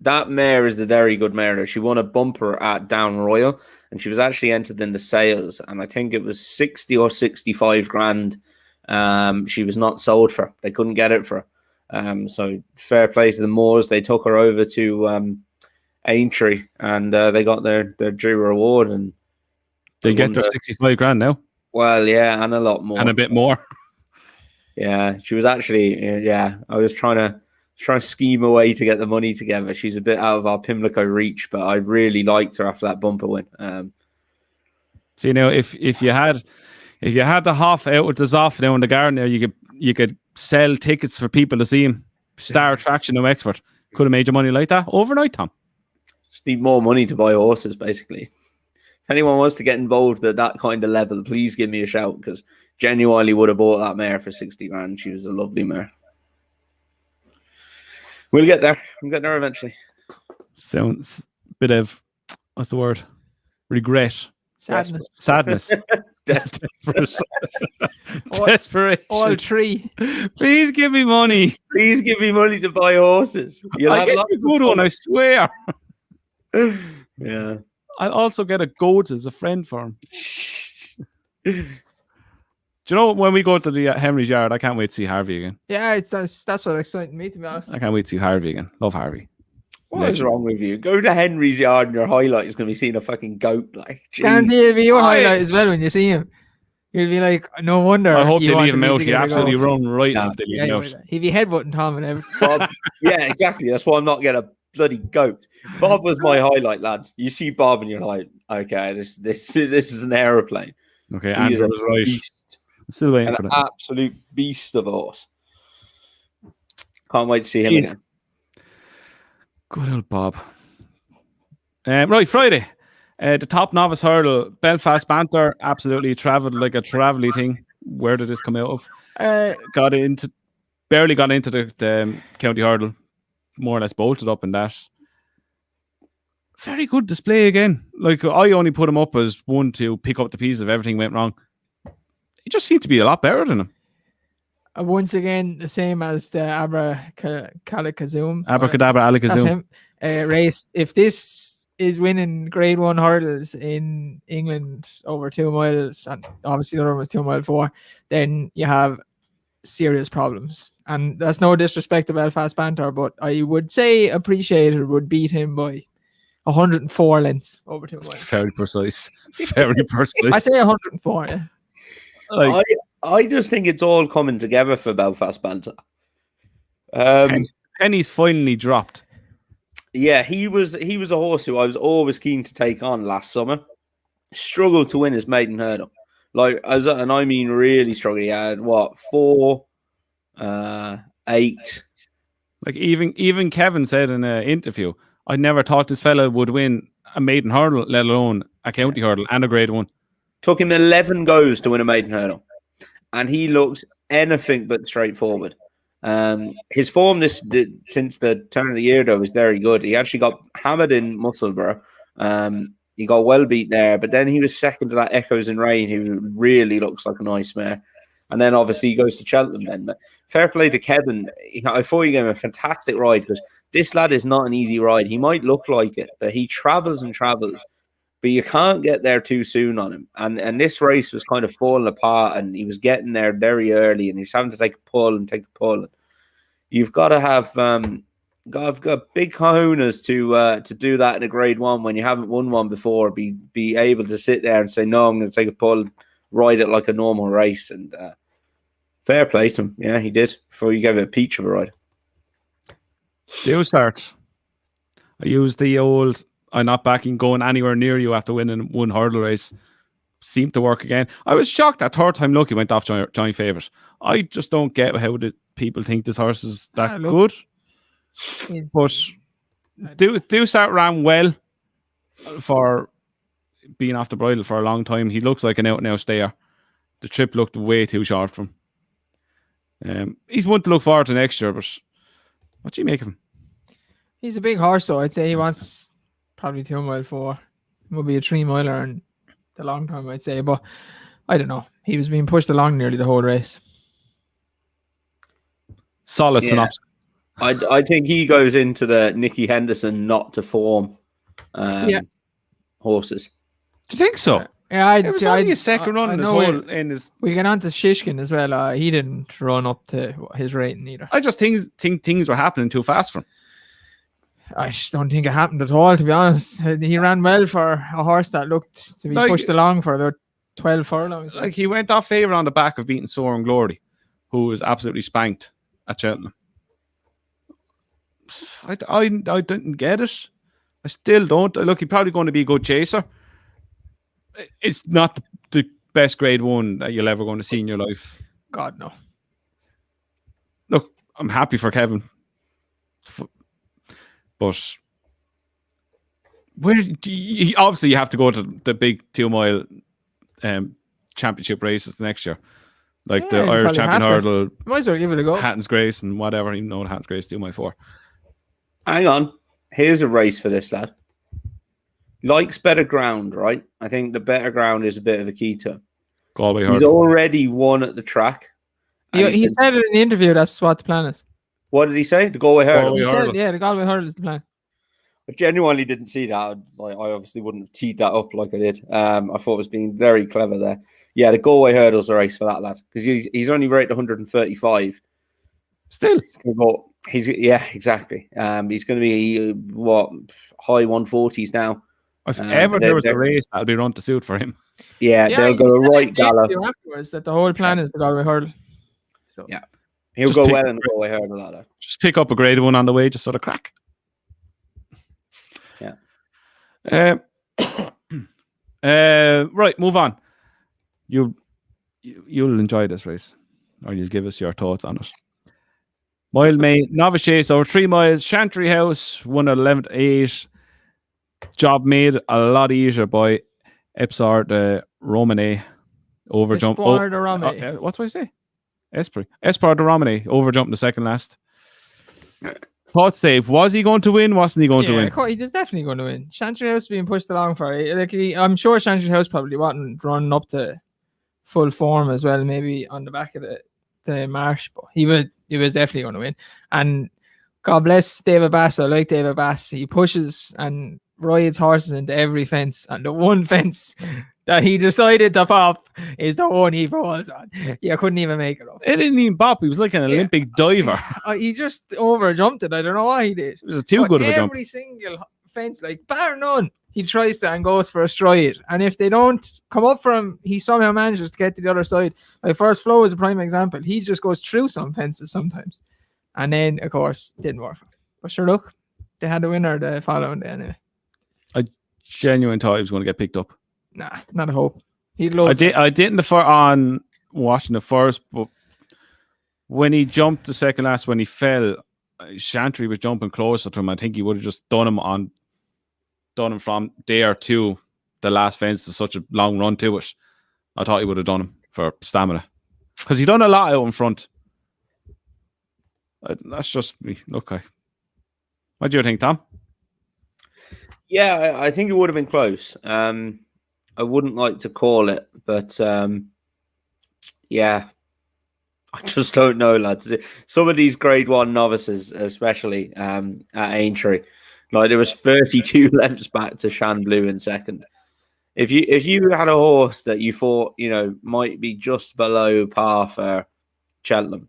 That mare is the very good mare. She won a bumper at Down Royal, and she was actually entered in the sales, and I think it was 60 or 65 grand. She was not sold for. They couldn't get it for her. So fair play to the Moors. They took her over to Aintree, and they got their due reward, and
they get their 65 grand now.
Well, yeah, and a lot more,
and a bit more.
Yeah, she was actually. I was trying to scheme a way to get the money together. She's a bit out of our Pimlico reach, but I really liked her after that bumper win.
So if you had the half out with the Zoff now in the garden there, you could sell tickets for people to see him. Star attraction, no expert. Could have made your money like that overnight, Tom.
Just need more money to buy horses, basically. If anyone wants to get involved at that kind of level, please give me a shout, because genuinely would have bought that mare for 60 grand. She was a lovely mare. We'll get there. We'll get there eventually.
Sounds a bit of, what's the word? Regret.
Sadness.
Desperate.
Desperation.
All three.
Please give me money.
Please give me money to buy horses.
I'll get a good one, I swear.
Yeah.
I'll also get a goat as a friend for him. Do you know, when we go to the Henry's Yard, I can't wait to see Harvey again.
Yeah, that's what excited me, to be honest.
I can't wait to see Harvey again. Love Harvey.
What is wrong with you? Go to Henry's Yard and your highlight is going to be seeing a fucking goat. Like,
guarantee it'll be your highlight as well when you see him. You'll be like, no wonder.
I hope they leave him out. He absolutely run right if they leave him out.
He'd be headbutting Tom and everything.
Bob, yeah, exactly. That's why I'm not getting a bloody goat. Bob was my highlight, lads. You see Bob and you're like, okay, this is an aeroplane.
Okay, Andrew was right.
Beast.
I'm still waiting for that.
Absolute beast of a horse. Can't wait to see him again.
Good old Bob. Right, Friday. The top novice hurdle, Belfast Banter, absolutely travelled like a travelly thing. Where did this come out of? Barely got into the county hurdle. More or less bolted up in that. Very good display again. Like, I only put him up as one to pick up the pieces if everything went wrong. He just seemed to be a lot better than him.
Once again, the same as the Abracadabra
Alakazam.
That's him. Race. If this is winning Grade 1 hurdles in England over 2 miles, and obviously the other one was 2 mile 4, then you have serious problems. And that's no disrespect to Belfast Banter, but I would say Appreciated would beat him by 104 lengths over 2 miles.
Very precise. Very precise.
I say 104, yeah.
Like, I just think it's all coming together for Belfast Banter.
Penny's finally dropped.
Yeah, he was a horse who I was always keen to take on last summer. Struggled to win his maiden hurdle. And I mean really struggled. He had 4, 8.
Like even Kevin said in an interview, I never thought this fella would win a maiden hurdle, let alone a county hurdle and a Grade 1.
Took him 11 goes to win a maiden hurdle, and he looks anything but straightforward. His form since the turn of the year, though, is very good. He actually got hammered in Musselburgh. He got well beat there, but then he was second to that Echoes in Rain, who really looks like a nice mare. And then obviously he goes to Cheltenham then. But fair play to Kevin. I thought he gave him a fantastic ride, because this lad is not an easy ride. He might look like it, but he travels and travels. But you can't get there too soon on him. And this race was kind of falling apart, and he was getting there very early, and he was having to take a pull. You've got to have got big kahunas to do that in a Grade 1 when you haven't won one before. Be able to sit there and say, no, I'm going to take a pull, ride it like a normal race. And fair play to him. Yeah, he did. Before you gave it a peach of a ride.
Do start. I used the old I'm not backing going anywhere near you after winning one hurdle race. Seemed to work again. I was shocked that third time lucky went off Johnny Favourite. I just don't get how the people think this horse is that good. But do start ran well for being off the bridle for a long time. He looks like an out-and-out stayer. The trip looked way too short from him. He's one to look forward to next year, but what do you make of him?
He's a big horse, so I'd say he wants probably 2 mile 4. Will be a 3 miler in the long term, I'd say. But I don't know. He was being pushed along nearly the whole race.
Solid synopsis.
I think he goes into the Nicky Henderson not to form horses.
Do you think so? Yeah,
it was only a second run in his whole.
We get on to Shishkin as well. He didn't run up to his rating either.
I just think things were happening too fast for him.
I just don't think it happened at all, to be honest. He ran well for a horse that looked to be pushed along for about 12 furlongs.
Like he went off favour on the back of beating Soar and Glory, who was absolutely spanked at Cheltenham. I didn't get it. I still don't. Look, he's probably going to be a good chaser. It's not the best grade 1 that you'll ever going to see in your life.
God, no.
Look, I'm happy for Kevin. But obviously you have to go to the big 2 mile championship races next year. Like the Irish Champion Hurdle.
Might as well give it a go.
Hatton's Grace and whatever. Even though Hatton's Grace 2 mile 4.
Hang on. Here's a race for this lad. Likes better ground, right? I think the better ground is a bit of a key to him.
Galway Hurdles.
He's already won at the track.
He said it in the interview, that's what the plan is.
What did he say? The Galway Hurdles?
He said, the Galway Hurdles is the plan.
I genuinely didn't see that. I obviously wouldn't have teed that up like I did. I thought it was being very clever there. Yeah, the Galway Hurdles are a race for that lad. Because he's only rated 135.
Still.
Exactly. He's going to be, high 140s now.
If ever there was a race that would be run to suit for him.
Yeah, they'll go a right gala.
Afterwards, that the whole plan is the Galway Hurdle.
So yeah, he'll go well in the Galway Hurdle. That
just pick up a grade 1 on the way, just sort of crack.
Yeah.
Right, move on. You'll enjoy this race, or you'll give us your thoughts on it. Mile May Novice Chase over 3 miles. Chantry House won at 11-8. Job made a lot easier by Epsar de Romane over jump. What do I say? Espar de Romane over jump the second last. Thoughts, Dave? Was he going to win? Wasn't he going to win?
He was definitely going to win. Chantry House being pushed along for it. I'm sure Chantry House probably wasn't running up to full form as well. Maybe on the back of the marsh, but he was definitely going to win. And God bless David Bass. I like David Bass. He pushes and rides horses into every fence, and the one fence that he decided to pop is the one he falls on. You couldn't even make it up.
It didn't even pop. He was like an Olympic diver.
He just over jumped it. I don't know why he did.
It was too good of a jump.
Every single fence, like bar none, he tries to and goes for a stride. And if they don't come up for him, he somehow manages to get to the other side. Like First Flow is a prime example. He just goes through some fences sometimes. And then, of course, didn't work. But sure, look, they had a winner the following day anyway.
I genuinely thought he was going to get picked up.
Nah, not a hope.
I didn't on watching the first, but when he jumped the second last, when he fell, Chantry was jumping closer to him. I think he would have just done him from there to the last fence. To such a long run to it. I thought he would have done him for stamina because he done a lot out in front. That's just me. Okay, what do you think, Tom?
Yeah, I think it would have been close. I wouldn't like to call it, but yeah, I just don't know, lads. Some of these grade 1 novices, especially at Aintree, like there was 32 lengths back to Shan Blue in second. If you had a horse that you thought might be just below par for Cheltenham,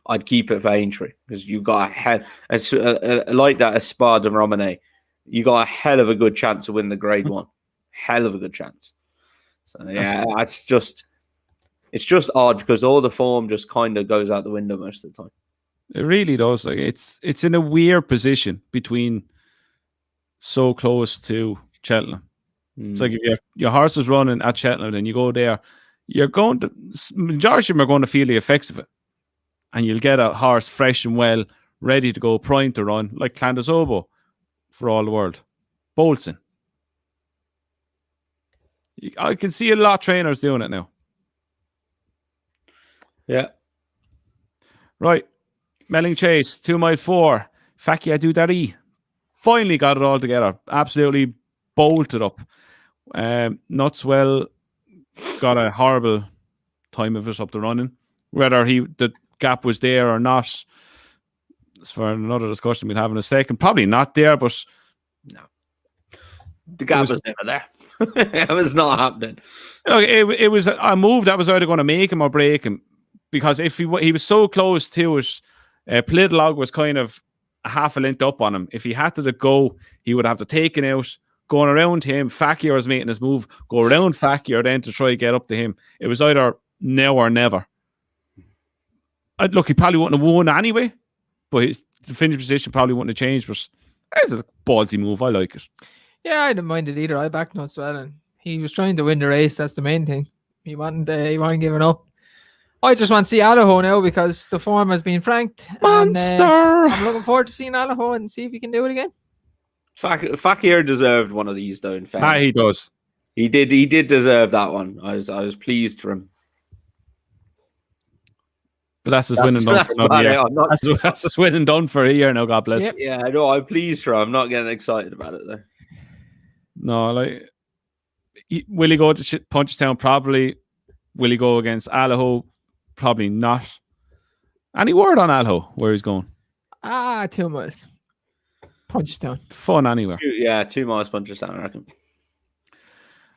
I'd keep it for Aintree because you got like that Espar de Romane. You got a hell of a good chance to win the grade 1. Hell of a good chance. So yeah, it's just odd because all the form just kind of goes out the window most of the time.
It really does. Like it's in a weird position between so close to Cheltenham. It's like
Mm.
if your horse is running at Cheltenham and you go there, you're going to, majority of them are going to feel the effects of it. And you'll get a horse fresh and well, ready to go, primed to run, like Clandazobo, for all the world. Bolton. I can see a lot of trainers doing it now.
Yeah.
Right. Melling Chase, 2 mile 4. Fakia Dudari. Finally got it all together. Absolutely bolted up. Nutswell got a horrible time of it up the running. Whether the gap was there or not, it's for another discussion we'll have in a second. Probably not there, but
no. The gap was never there. It was not happening.
It was a move that was either going to make him or break him, because if he was so close to it, Politolog was kind of a half a length up on him. If he had to go, he would have to take it out, going around him. Fakir was making his move, go around Fakir then to try to get up to him. It was either now or never. Look, he probably wouldn't have won anyway, but the finish position probably wouldn't have changed. But it's a ballsy move. I like it.
Yeah, I didn't mind it either. I backed Nutswell, and he was trying to win the race. That's the main thing. He wasn't giving up. I just want to see Allaho now because the form has been franked.
Monster!
And, I'm looking forward to seeing Allaho and see if he can do it again.
Fakir deserved one of these, though. In fact,
he does.
He did deserve that one. I was pleased for him.
But that's just win and done for another year. That's just win and done for a year now, God bless.
Yep.
Yeah, I know. I'm pleased for him. I'm not getting excited about it, though.
No, like, will he go to Punchestown? Probably. Will he go against Allaho? Probably not. Any word on Allaho, where he's going?
2 miles. Punchestown.
Fun anywhere.
2 miles Punchestown, I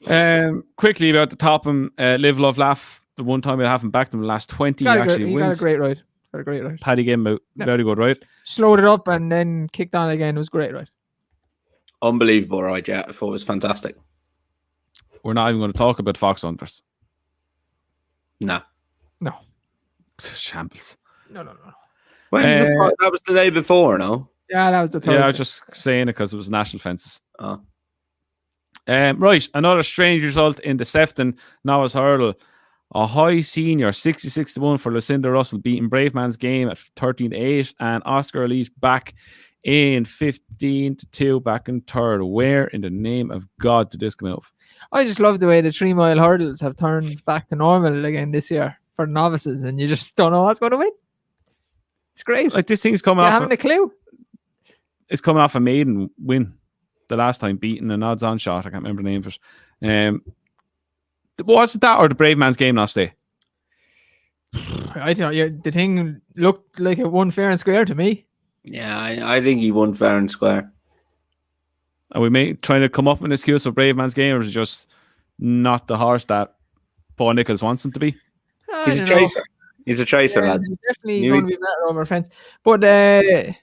reckon. Quickly about the top him, Live, Love, Laugh. The one time we haven't backed him the last 20, he actually wins.
Got a great ride.
Paddy gave him a very good ride.
Slowed it up and then kicked on again. It was great ride.
Unbelievable ride, yeah. I thought it was fantastic.
We're not even going to talk about Fox Hunters.
No.
Shambles.
No.
When was that was the day before, no?
Yeah, that was the Thursday.
Yeah, I was just saying it because it was national fences.
Oh.
Right, another strange result in the Sefton Novice Hurdle. A high senior, 66-1 for Lucinda Russell, beating Brave Man's Game at 13-8, and Oscar Elite back in 15-2, back in third. Where in the name of God did this come out of?
I just love the way the 3 mile hurdles have turned back to normal again this year for novices, and you just don't know what's going to win. It's great.
Like, this thing's coming off.
Having a clue.
It's coming off a maiden win the last time, beating an odds-on shot. I can't remember the name of it. Was it that or the Brave Man's Game last day?
I don't know. The thing looked like it won fair and square to me.
Yeah, I think he won fair and square.
Are we trying to come up with an excuse of Brave Man's Game, or is it just not the horse that Paul Nichols wants him to be?
He's a chaser. He's a chaser, lad.
He's definitely going to be better over fence. But that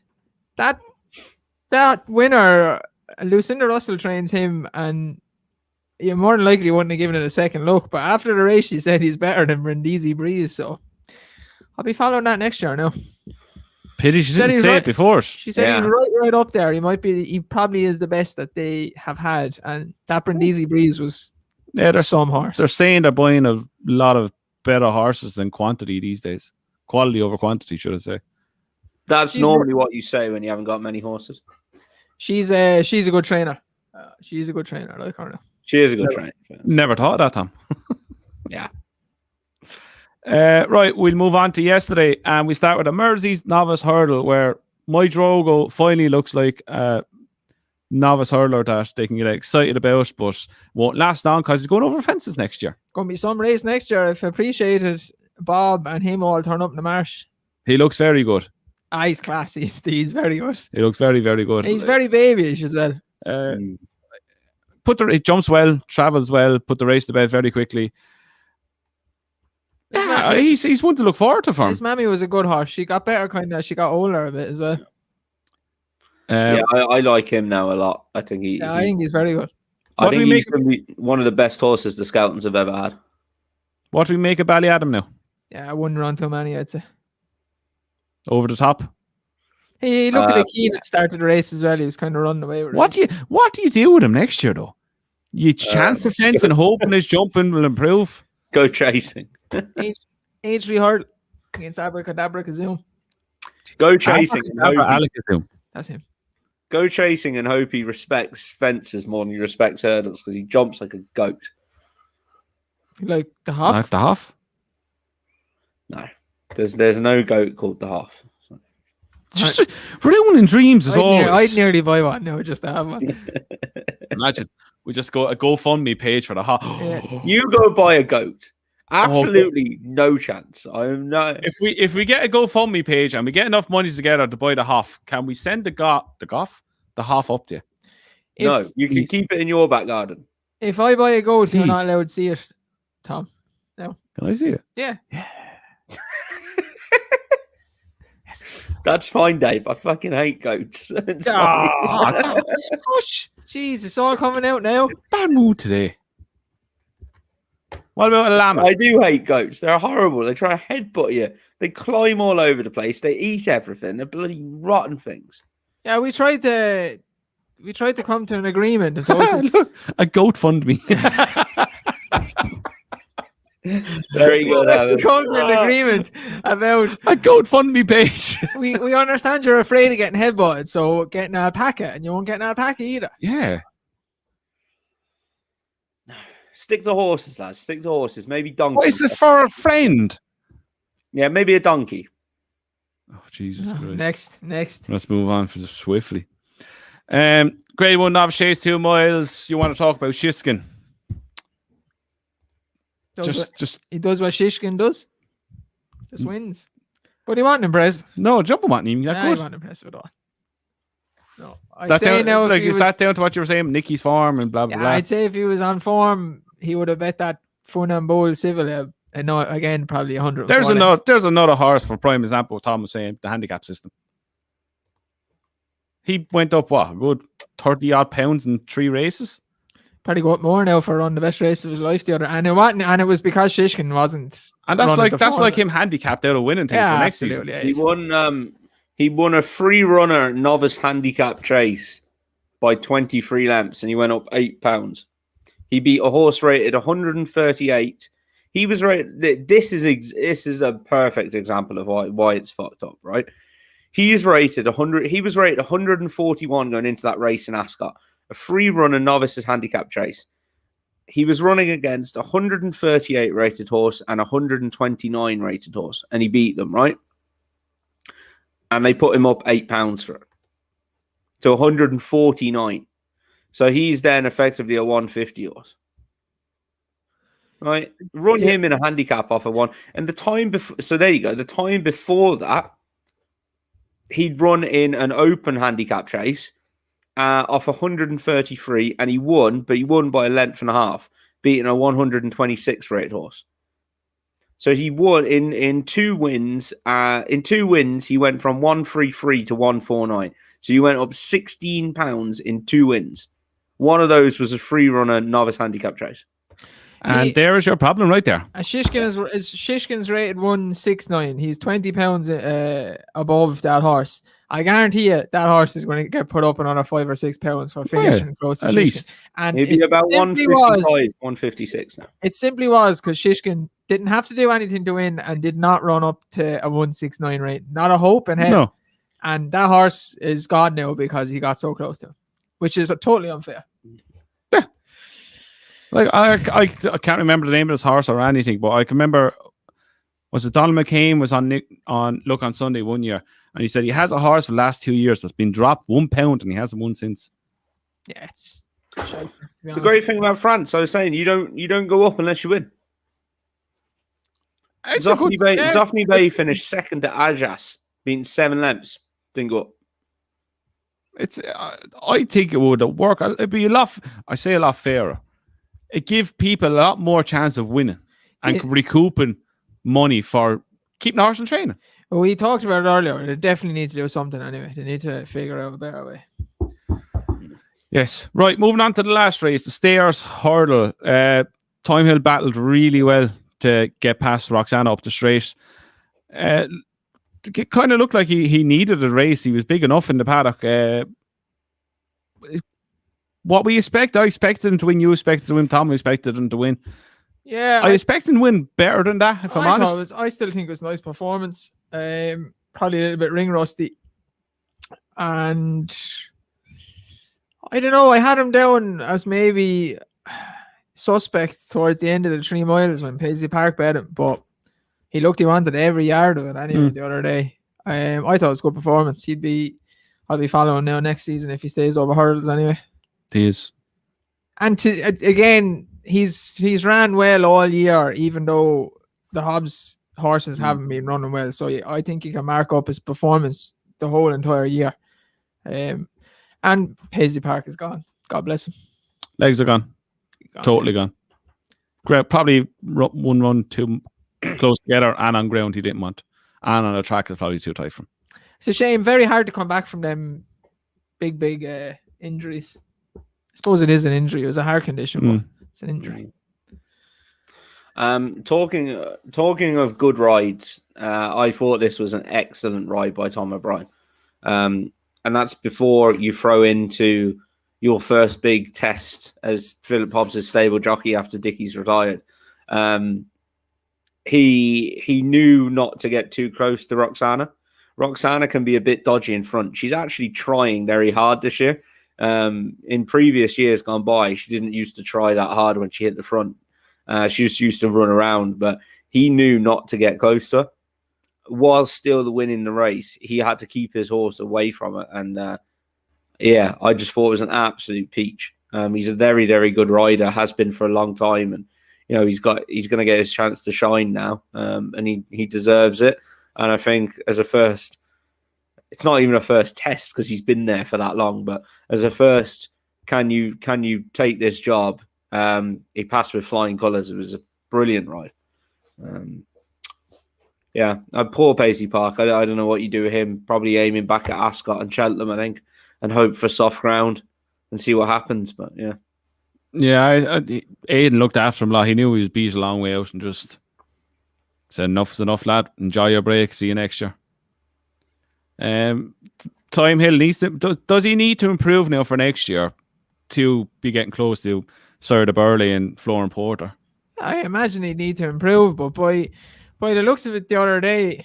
winner, Lucinda Russell, trains him, and you more than likely wouldn't have given it a second look. But after the race, she said he's better than Brindisi Breeze. So I'll be following that next year now.
Pity she didn't say it before.
She said he's right up there. He probably is the best that they have had. And that Brindisi Breeze was some horse.
They're saying they're buying a lot of better horses than quantity these days. Quality over quantity, should I say.
That's normally what you say when you haven't got many horses.
She's a good trainer. She's a good trainer. I like her now.
She is a good trainer.
Never thought of that, Tom.
Yeah.
Right, we'll move on to yesterday, and we start with a Mersey Novice Hurdle, where my Drogo finally looks like a novice hurdler that they can get excited about, but won't last long because he's going over fences next year.
Going to be some race next year. If appreciated Bob and him all turn up in the marsh.
He looks very good.
He's classy. He's very good.
He looks very, very good.
He's very babyish as well.
It jumps well, travels well, put the race to bed very quickly. Yeah, he's one to look forward to for him.
His mammy was a good horse. She got better she got older a bit as well.
I like him now a lot. I think
I think he's very good.
I think he's going to be one of the best horses the Scoutons have ever had.
What do we make of Ballyadam now?
Yeah, I wouldn't run too many, I'd say.
Over the top?
He looked a bit keen at the start of the race as well. He was kind of running away with it.
What do you do with him next year, though? You chance the fence and hoping his jumping will improve.
Go chasing.
Aintree Hurdles against Abracadabra Kazoom.
Go chasing.
That's him.
Go chasing and hope he respects fences more than he respects hurdles because he jumps like a goat.
Like the half?
Like the half?
No. There's no goat called the half. So.
Just ruining dreams as always.
I'd nearly buy one now just to have one.
Imagine we just go a GoFundMe page for the half.
Yeah.
You go buy a goat. Absolutely no chance. I'm not.
If we get a GoFundMe page and we get enough money together to buy the half, can we send the half up to you?
No, you can keep it in your back garden.
If I buy a goat, you're not allowed to see it, Tom. No.
Can I see it?
Yeah.
Yes.
That's fine, Dave. I fucking hate goats.
Jeez, it's all coming out now.
Bad mood today. What about a llama?
I do hate goats. They're horrible. They try to headbutt you. They climb all over the place. They eat everything. They're bloody rotten things.
Yeah, we tried to come to an agreement.
Look, a goat fund me.
Very good.
We come to an agreement about
a goat fund me page.
we understand you're afraid of getting headbutted, so get an alpaca, and you won't get an alpaca either.
Yeah.
Stick to horses, lads. Stick to horses. Maybe donkey.
What is it for a friend?
Yeah, maybe a donkey.
Oh, Jesus Christ.
Next.
Let's move on swiftly. Grade 1 novice chase 2 miles. You want to talk about Shishkin?
He does what Shishkin does. Just wins. But he wasn't impressed.
No, jumping wasn't even that good.
He wasn't impressed at all. No,
is that down to what you were saying, Nicky's form and blah blah blah?
I'd say if he was on form, he would have bet that Fun and Bowl Civil. No, again, probably 100.
There's another horse for prime example. Tom was saying the handicap system. He went up a good 30 odd pounds in 3 races.
Probably got more now for running the best race of his life the other, and it was because Shishkin wasn't.
And that's like him handicapped out of winning things for next season.
Yeah,
he won a free runner novice handicap chase by 23 lengths, and he went up £8. He beat a horse rated 138. He was rated. This is a perfect example of why it's fucked up, right? He was rated 141 going into that race in Ascot, a free runner novices handicap chase. He was running against a 138 rated horse and a 129 rated horse, and he beat them, right? And they put him up £8 for it to 149. So he's then effectively a 150 horse. Right? Run him in a handicap off of one. And the time before, so there you go. The time before that, he'd run in an open handicap chase off 133, and he won, but he won by a length and a half, beating a 126 rated horse. So he won in 2 wins. In 2 wins, he went from 133 to 149. So he went up £16 in 2 wins. One of those was a free runner novice handicap chase.
And there is your problem right there.
Shishkin's rated 169. He's £20 above that horse. I guarantee you that horse is going to get put up another £5 or £6 for finishing close to
at
Shishkin.
least.
And
maybe about 155, 156 now.
It simply was because Shishkin didn't have to do anything to win and did not run up to a 169 rate. Not a hope in hell.
No.
And that horse is gone now because he got so close to him, which is totally unfair.
Yeah. Like I can't remember the name of this horse or anything, but I can remember, was it Donald McCain was on Look on Sunday one year, and he said he has a horse for the last 2 years that's been dropped £1 and he hasn't won since.
Yeah, it's
the great thing about France. I was saying you don't go up unless you win. Zoffany Bay finished second to Ajas, being 7 lengths. Didn't go up.
I think it would work. It'd be a lot fairer. It gives people a lot more chance of winning and recouping money for keeping the horse in training.
Well, we talked about it earlier. They definitely need to do something anyway. They need to figure out a better way.
Yes. Right. Moving on to the last race, the Stairs Hurdle. Time Hill battled really well to get past Roxana up the straight. it kind of looked like he needed a race. He was big enough in the paddock. What we expect, I expected him to win. You expected to win. Tom expected him to win.
Yeah,
I expected him to win better than that, if I'm honest.
I still think it was a nice performance. Probably a little bit ring rusty. And I don't know, I had him down as maybe suspect towards the end of the 3 miles when Paisley Park bet him, but he wanted every yard of it anyway the other day. I thought it was a good performance. I'll be following now next season if he stays over hurdles anyway.
He is.
And again, he's ran well all year, even though the Hobbs horses haven't been running well. So I think he can mark up his performance the whole entire year. And Paisley Park is gone. God bless him.
Legs are gone. Totally gone. Probably one run too close together, and on ground he didn't want. And on a track is probably too tight for him.
It's a shame. Very hard to come back from them big injuries. I suppose it is an injury. It was a heart condition, but it's an injury.
Talking of good rides, I thought this was an excellent ride by Tom O'Brien. And that's before you throw into your first big test as Philip Hobbs' stable jockey after Dickie's retired. He knew not to get too close to Roxana. Roxana can be a bit dodgy in front. She's actually trying very hard this year. In previous years gone by, she didn't used to try that hard when she hit the front. She just used to run around, but he knew not to get close to her. While still winning the race, he had to keep his horse away from it. And I just thought it was an absolute peach. He's a very, very good rider, has been for a long time. And, he's going to get his chance to shine now. And he deserves it. And I think as a first, it's not even a first test because he's been there for that long, but as a first, can you take this job? He passed with flying colours. It was a brilliant ride. Poor Paisley Park. I don't know what you do with him. Probably aiming back at Ascot and Cheltenham, I think, and hope for soft ground and see what happens. But
Aidan looked after him a lot. He knew he was beat a long way out and just said, "Enough's enough, lad. Enjoy your break. See you next year." Time Hill needs to. Does he need to improve now for next year to be getting close to Sir de Burley and Florence Porter?
I imagine he'd need to improve, but by the looks of it the other day,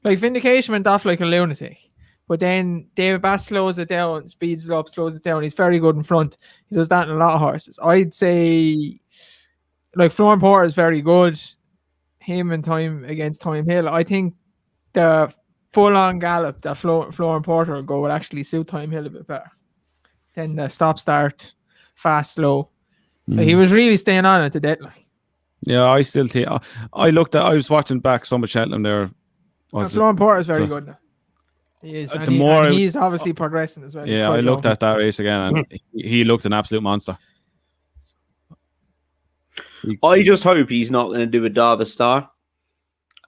like Vindication went off like a lunatic. But then David Bass slows it down, speeds it up, slows it down. He's very good in front. He does that in a lot of horses. I'd say like Florence Porter is very good. Him and Time against Time Hill. I think the full-on gallop that Florence Porter will go would actually suit Time Hill a bit better than the stop-start, fast-slow. Like, he was really staying on at the deadline.
Yeah, I still think I was watching back some of Cheltenham there.
Florence Porter is very good now. He is. And he's obviously progressing as well.
Yeah, I looked at that race again and he looked an absolute monster.
I just hope he's not going to do a Darva Star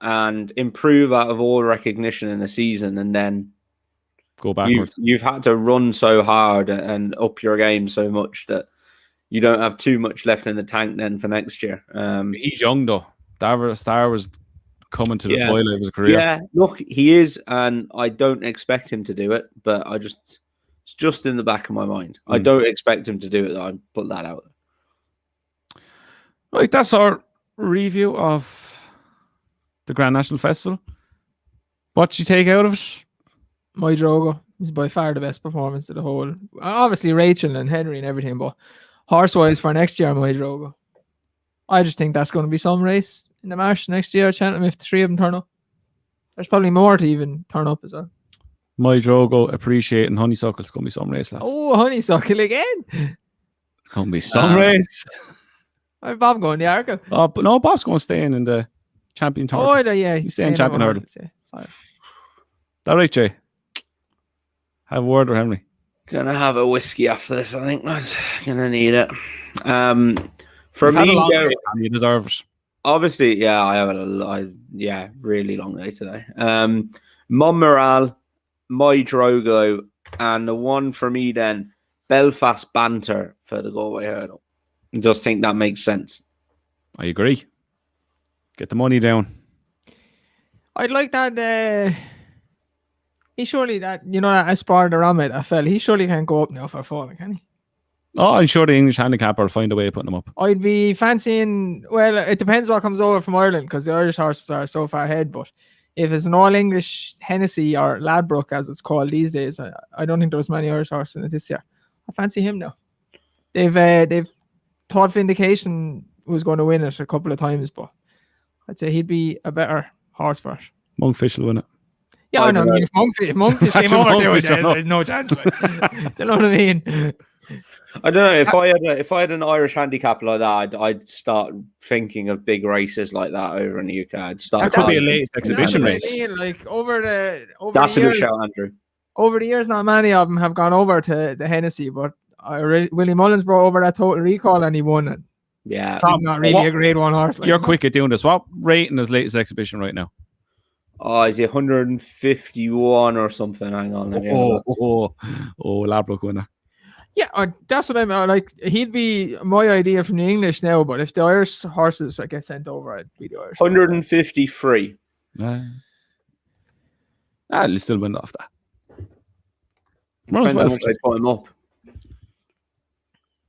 and improve out of all recognition in the season and then
go backwards.
You've had to run so hard and up your game so much that you don't have too much left in the tank then for next year.
He's young though. Darva Star was coming to the twilight of his career.
Yeah, look, he is, and I don't expect him to do it, but it's just in the back of my mind. I don't expect him to do it, though. I put that out there.
Right, that's our review of the Grand National Festival. What did you take out of it?
My Drogo is by far the best performance of the whole. Obviously, Rachael and Henry and everything, but horse-wise for next year, My Drogo. I just think that's going to be some race in the Marsh next year at Cheltenham if the 3 of them turn up. There's probably more to even turn up as well.
My Drogo, Appreciate, and Honeysuckle. It's going to be some race, lads.
Oh, Honeysuckle again.
It's going to be some race.
Where's Bob going? The Arco?
But no, Bob's going to stay in the champion tournament.
Oh, yeah.
He's staying champion hurdles.
Yeah. Sorry.
That right, Jay? Have a word with Henry.
Gonna have a whiskey after this, I think, lads. Gonna need it. For me,
you deserve it.
Obviously, yeah, I have a really long day today. Monmoral, My Drogo, and the one for me then, Belfast Banter for the Galway Hurdle. I just think that makes sense.
I agree. Get the money down.
I'd like that. He surely that that Aspar the Ramid that fell. He surely can't go up now for falling, can he?
Oh, I'm sure the English handicapper will find a way of putting them up.
I'd be fancying. Well, it depends what comes over from Ireland because the Irish horses are so far ahead. But if it's an all English Hennessy or Ladbroke as it's called these days, I don't think there was many Irish horses in it this year. I fancy him now. They've thought Vindication was going to win it a couple of times, but I'd say he'd be a better horse for it.
Monkfish will win it.
Yeah, I know. I mean, if Monkfish came over there, there's no chance. Do you know what I mean?
I don't know if I had an Irish handicap like that, I'd start thinking of big races like that over in the UK. I'd start.
That could be a latest exhibition race.
Like over
that's
the
a good
years,
shout, Andrew.
Over the years, not many of them have gone over to the Hennessy, but Willie Mullins brought over that Total Recall and he won it.
Yeah,
Tom, not really a grade one horse.
You're quick at doing this. What rating is latest exhibition right now?
Oh, is it 151 or something? Hang on.
Ladbroke winner.
Yeah, that's what I'm like. He'd be my idea from the English now, but if the Irish horses get sent over, I'd be the Irish.
153.
I'll still win off that.
Depends how much they put him up.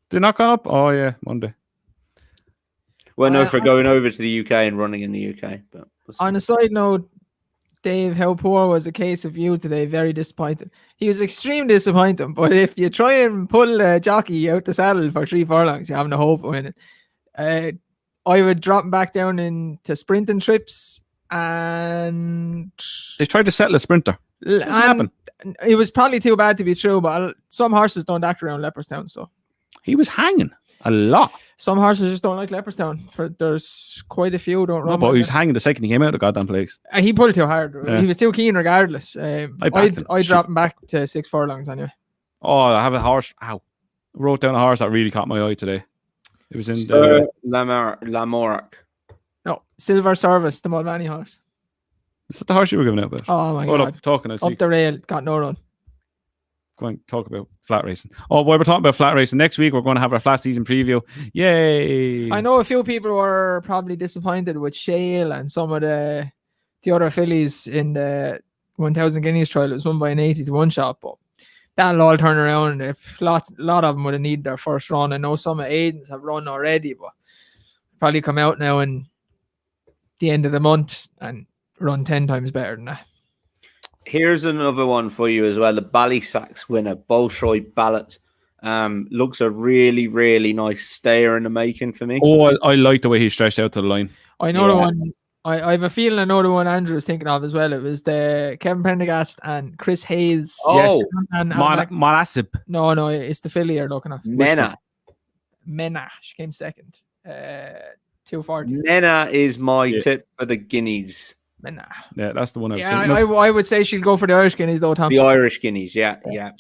Did not gone up? Oh yeah, Monday.
Well, no, for going over to the UK and running in the UK. But
on a side note, Dave, how poor was the case of you today? Very disappointed. He was extremely disappointed. But if you try and pull a jockey out the saddle for 3 furlongs, you have no hope of winning. I would drop him back down into sprinting trips, and
they tried to settle a sprinter. What happened?
It was probably too bad to be true, but some horses don't act around Leopardstown, so
he was hanging a lot.
Some horses just don't like Leopardstown. There's quite a few don't run.
No, but he was hanging the second he came out of the goddamn place.
He pulled too hard. Yeah. He was too keen regardless.
I
dropped him back to 6 furlongs anyway.
Oh, I have a horse. Ow. I wrote down a horse that really caught my eye today. It was in
Lamorak.
No, Silver Service, the Mulvaney horse.
Is that the horse you were giving out about?
Oh my God.
Up, talking.
Up the rail, got no run.
Go and talk about flat racing. Oh, while we're talking about flat racing, next week we're going to have our flat season preview. Yay!
I know a few people were probably disappointed with Shale and some of the other fillies in the 1000 Guineas trial. It was won by an 80-1 shot, but that'll all turn around. If a lot of them would have needed their first run. I know some of Aiden's have run already, but probably come out now in the end of the month and run 10 times better than that.
Here's another one for you as well. The Ballysacks winner, Bolshoi Ballot. Looks a really, really nice stayer in the making for me.
Oh, I like the way he stretched out to the line.
I know the one. I have a feeling I know the one Andrew was thinking of as well. It was the Kevin Prendergast and Chris Hayes.
Oh, yes.
And
Manasip.
No, it's the filly you're looking at.
Mena.
She came second. 240.
Mena is my tip for the Guineas.
Yeah, that's the one I was
thinking of. I would say she'll go for the Irish Guineas though, Tom.
The Irish Guineas, yeah.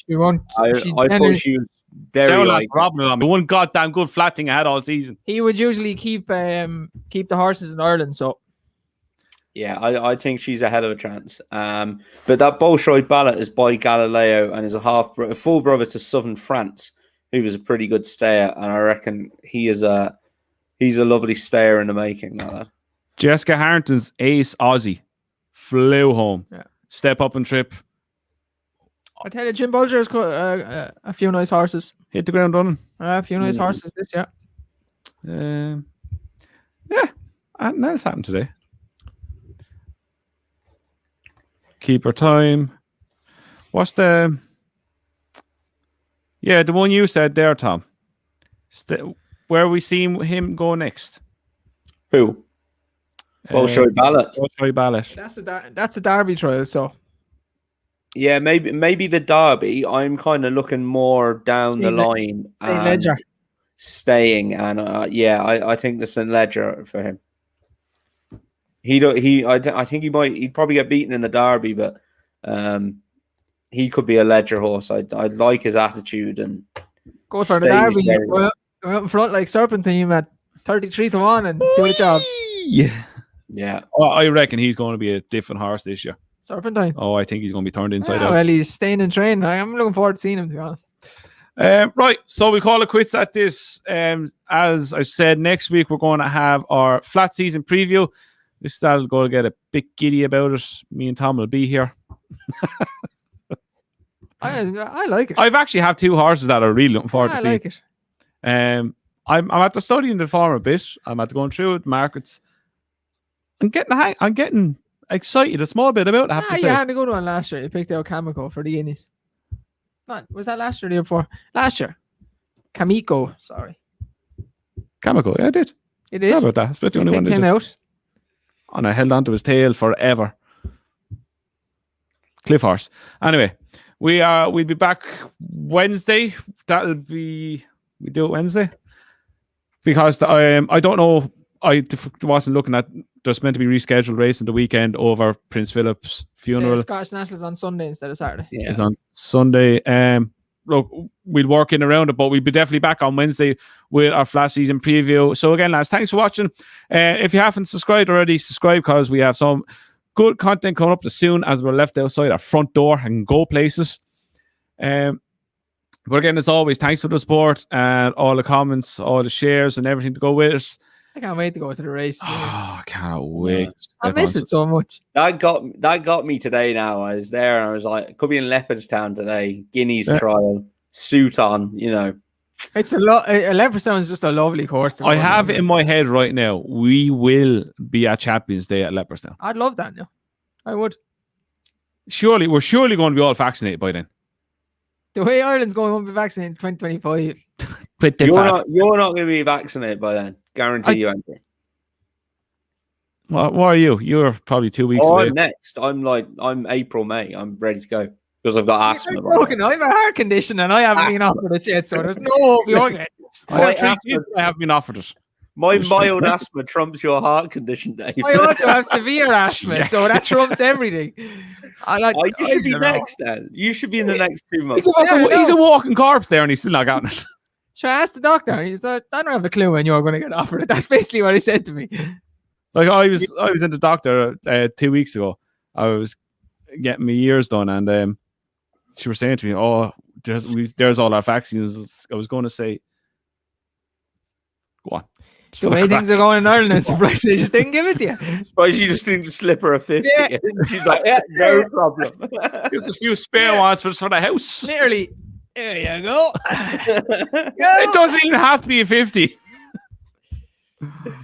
She won't.
I thought she was very like
the one goddamn good flat thing I had all season.
He would usually keep the horses in Ireland, so
yeah, I think she's ahead of a chance. But that Bolshoi Ballot is by Galileo and is a full brother to Southern France, who was a pretty good stayer, and I reckon he's a lovely stayer in the making, like that.
Jessica Harrington's Ace Aussie flew home. Yeah. Step up and trip.
I tell you, Jim Bulger's got a few nice horses.
Hit the ground running.
A few nice horses this year.
Yeah, that's happened today. Keeper time. What's the one you said there, Tom? Where are we seeing him go next?
Who? Bolshoi Ballot.
Bolshoi Ballot.
That's a Derby trial, so.
Yeah, maybe the Derby. I'm kind of looking more down the line.
St. Ledger.
Staying, and I think the St. Ledger for him. I think he'd probably get beaten in the Derby, but he could be a Ledger horse. I'd like his attitude and
go for the Derby. Well, up in front like Serpentine at 33-1 and do the job.
Yeah.
Well, I reckon he's going to be a different horse this year.
Serpentine.
Oh, I think he's going to be turned inside out.
Well, he's staying in train. I'm looking forward to seeing him, to be honest.
Right, so we call it quits at this. As I said, next week we're going to have our flat season preview. This lad'll go to get a bit giddy about it. Me and Tom will be here.
I like it.
I've actually have 2 horses that are really looking forward to seeing.
I like it.
I'm at the studying the form a bit. I'm at the going through it, markets. I'm getting excited a small bit about it, I have to say.
You had a good one last year. You picked out Kamiko for the guineas. Was that last year or the year before? Last year. Kamiko, sorry.
Kamiko, yeah, I did.
It is.
How about that? That's about the only one
Picked him out.
And I held on to his tail forever. Cliff horse. Anyway, we'll be back Wednesday. We do it Wednesday. Because I don't know, I wasn't looking at, there's meant to be rescheduled race in the weekend over Prince Philip's funeral.
The Scottish Nationals on Sunday instead of Saturday.
Yeah.
It's on Sunday. Look, we'll work in around it, but we'll be definitely back on Wednesday with our flash season preview. So again, lads, thanks for watching. If you haven't subscribed already, subscribe, because we have some good content coming up as soon as we're left outside our front door and go places. But again, as always, thanks for the support and all the comments, all the shares and everything to go with it.
I can't wait to go to the race.
Oh, I cannot wait.
I miss it so much.
That got me today now. I was there and I was like, could be in Leopardstown today. Guineas trial, suit on, you know.
It's Leopardstown is just a lovely course.
I have it in my head right now. We will be at Champions Day at Leopardstown.
I'd love that now. I would.
We're surely going to be all vaccinated by then.
The way Ireland's going, won't be vaccinated in 2025.
You're not going to be vaccinated by then. Guarantee you, Andrew.
What are you? You're probably 2 weeks away.
I'm next. I'm April, May. I'm ready to go because I've got asthma.
I have a heart condition and I haven't been offered it yet, so there's no hope you're getting it.
I haven't been offered it.
My mild asthma trumps your heart condition, Dave.
I also have severe asthma, so that trumps everything.
You should be next then. You should be in the next 2 months.
He's a walking corpse there and he's still not gotten it.
So I asked the doctor. He said, I don't have a clue when you're going to get offered it. That's basically what he said to me.
Like I was in the doctor 2 weeks ago. I was getting my ears done, and she was saying to me, "Oh, there's all our vaccines." I was going to say, "Go on."
The way things are going in Ireland, I'm surprised they just didn't give it to you.
Surprised you just didn't slip her a 50.
Yeah.
She's like, yeah, no problem.
There's a few spare ones for the house.
Literally, there you go.
It doesn't even have to be a 50.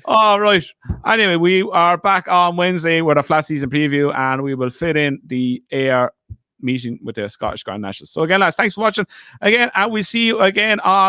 All right. Anyway, we are back on Wednesday with a flash season preview, and we will fit in the AR meeting with the Scottish Grand National. So again, lads, thanks for watching again, and we'll see you again on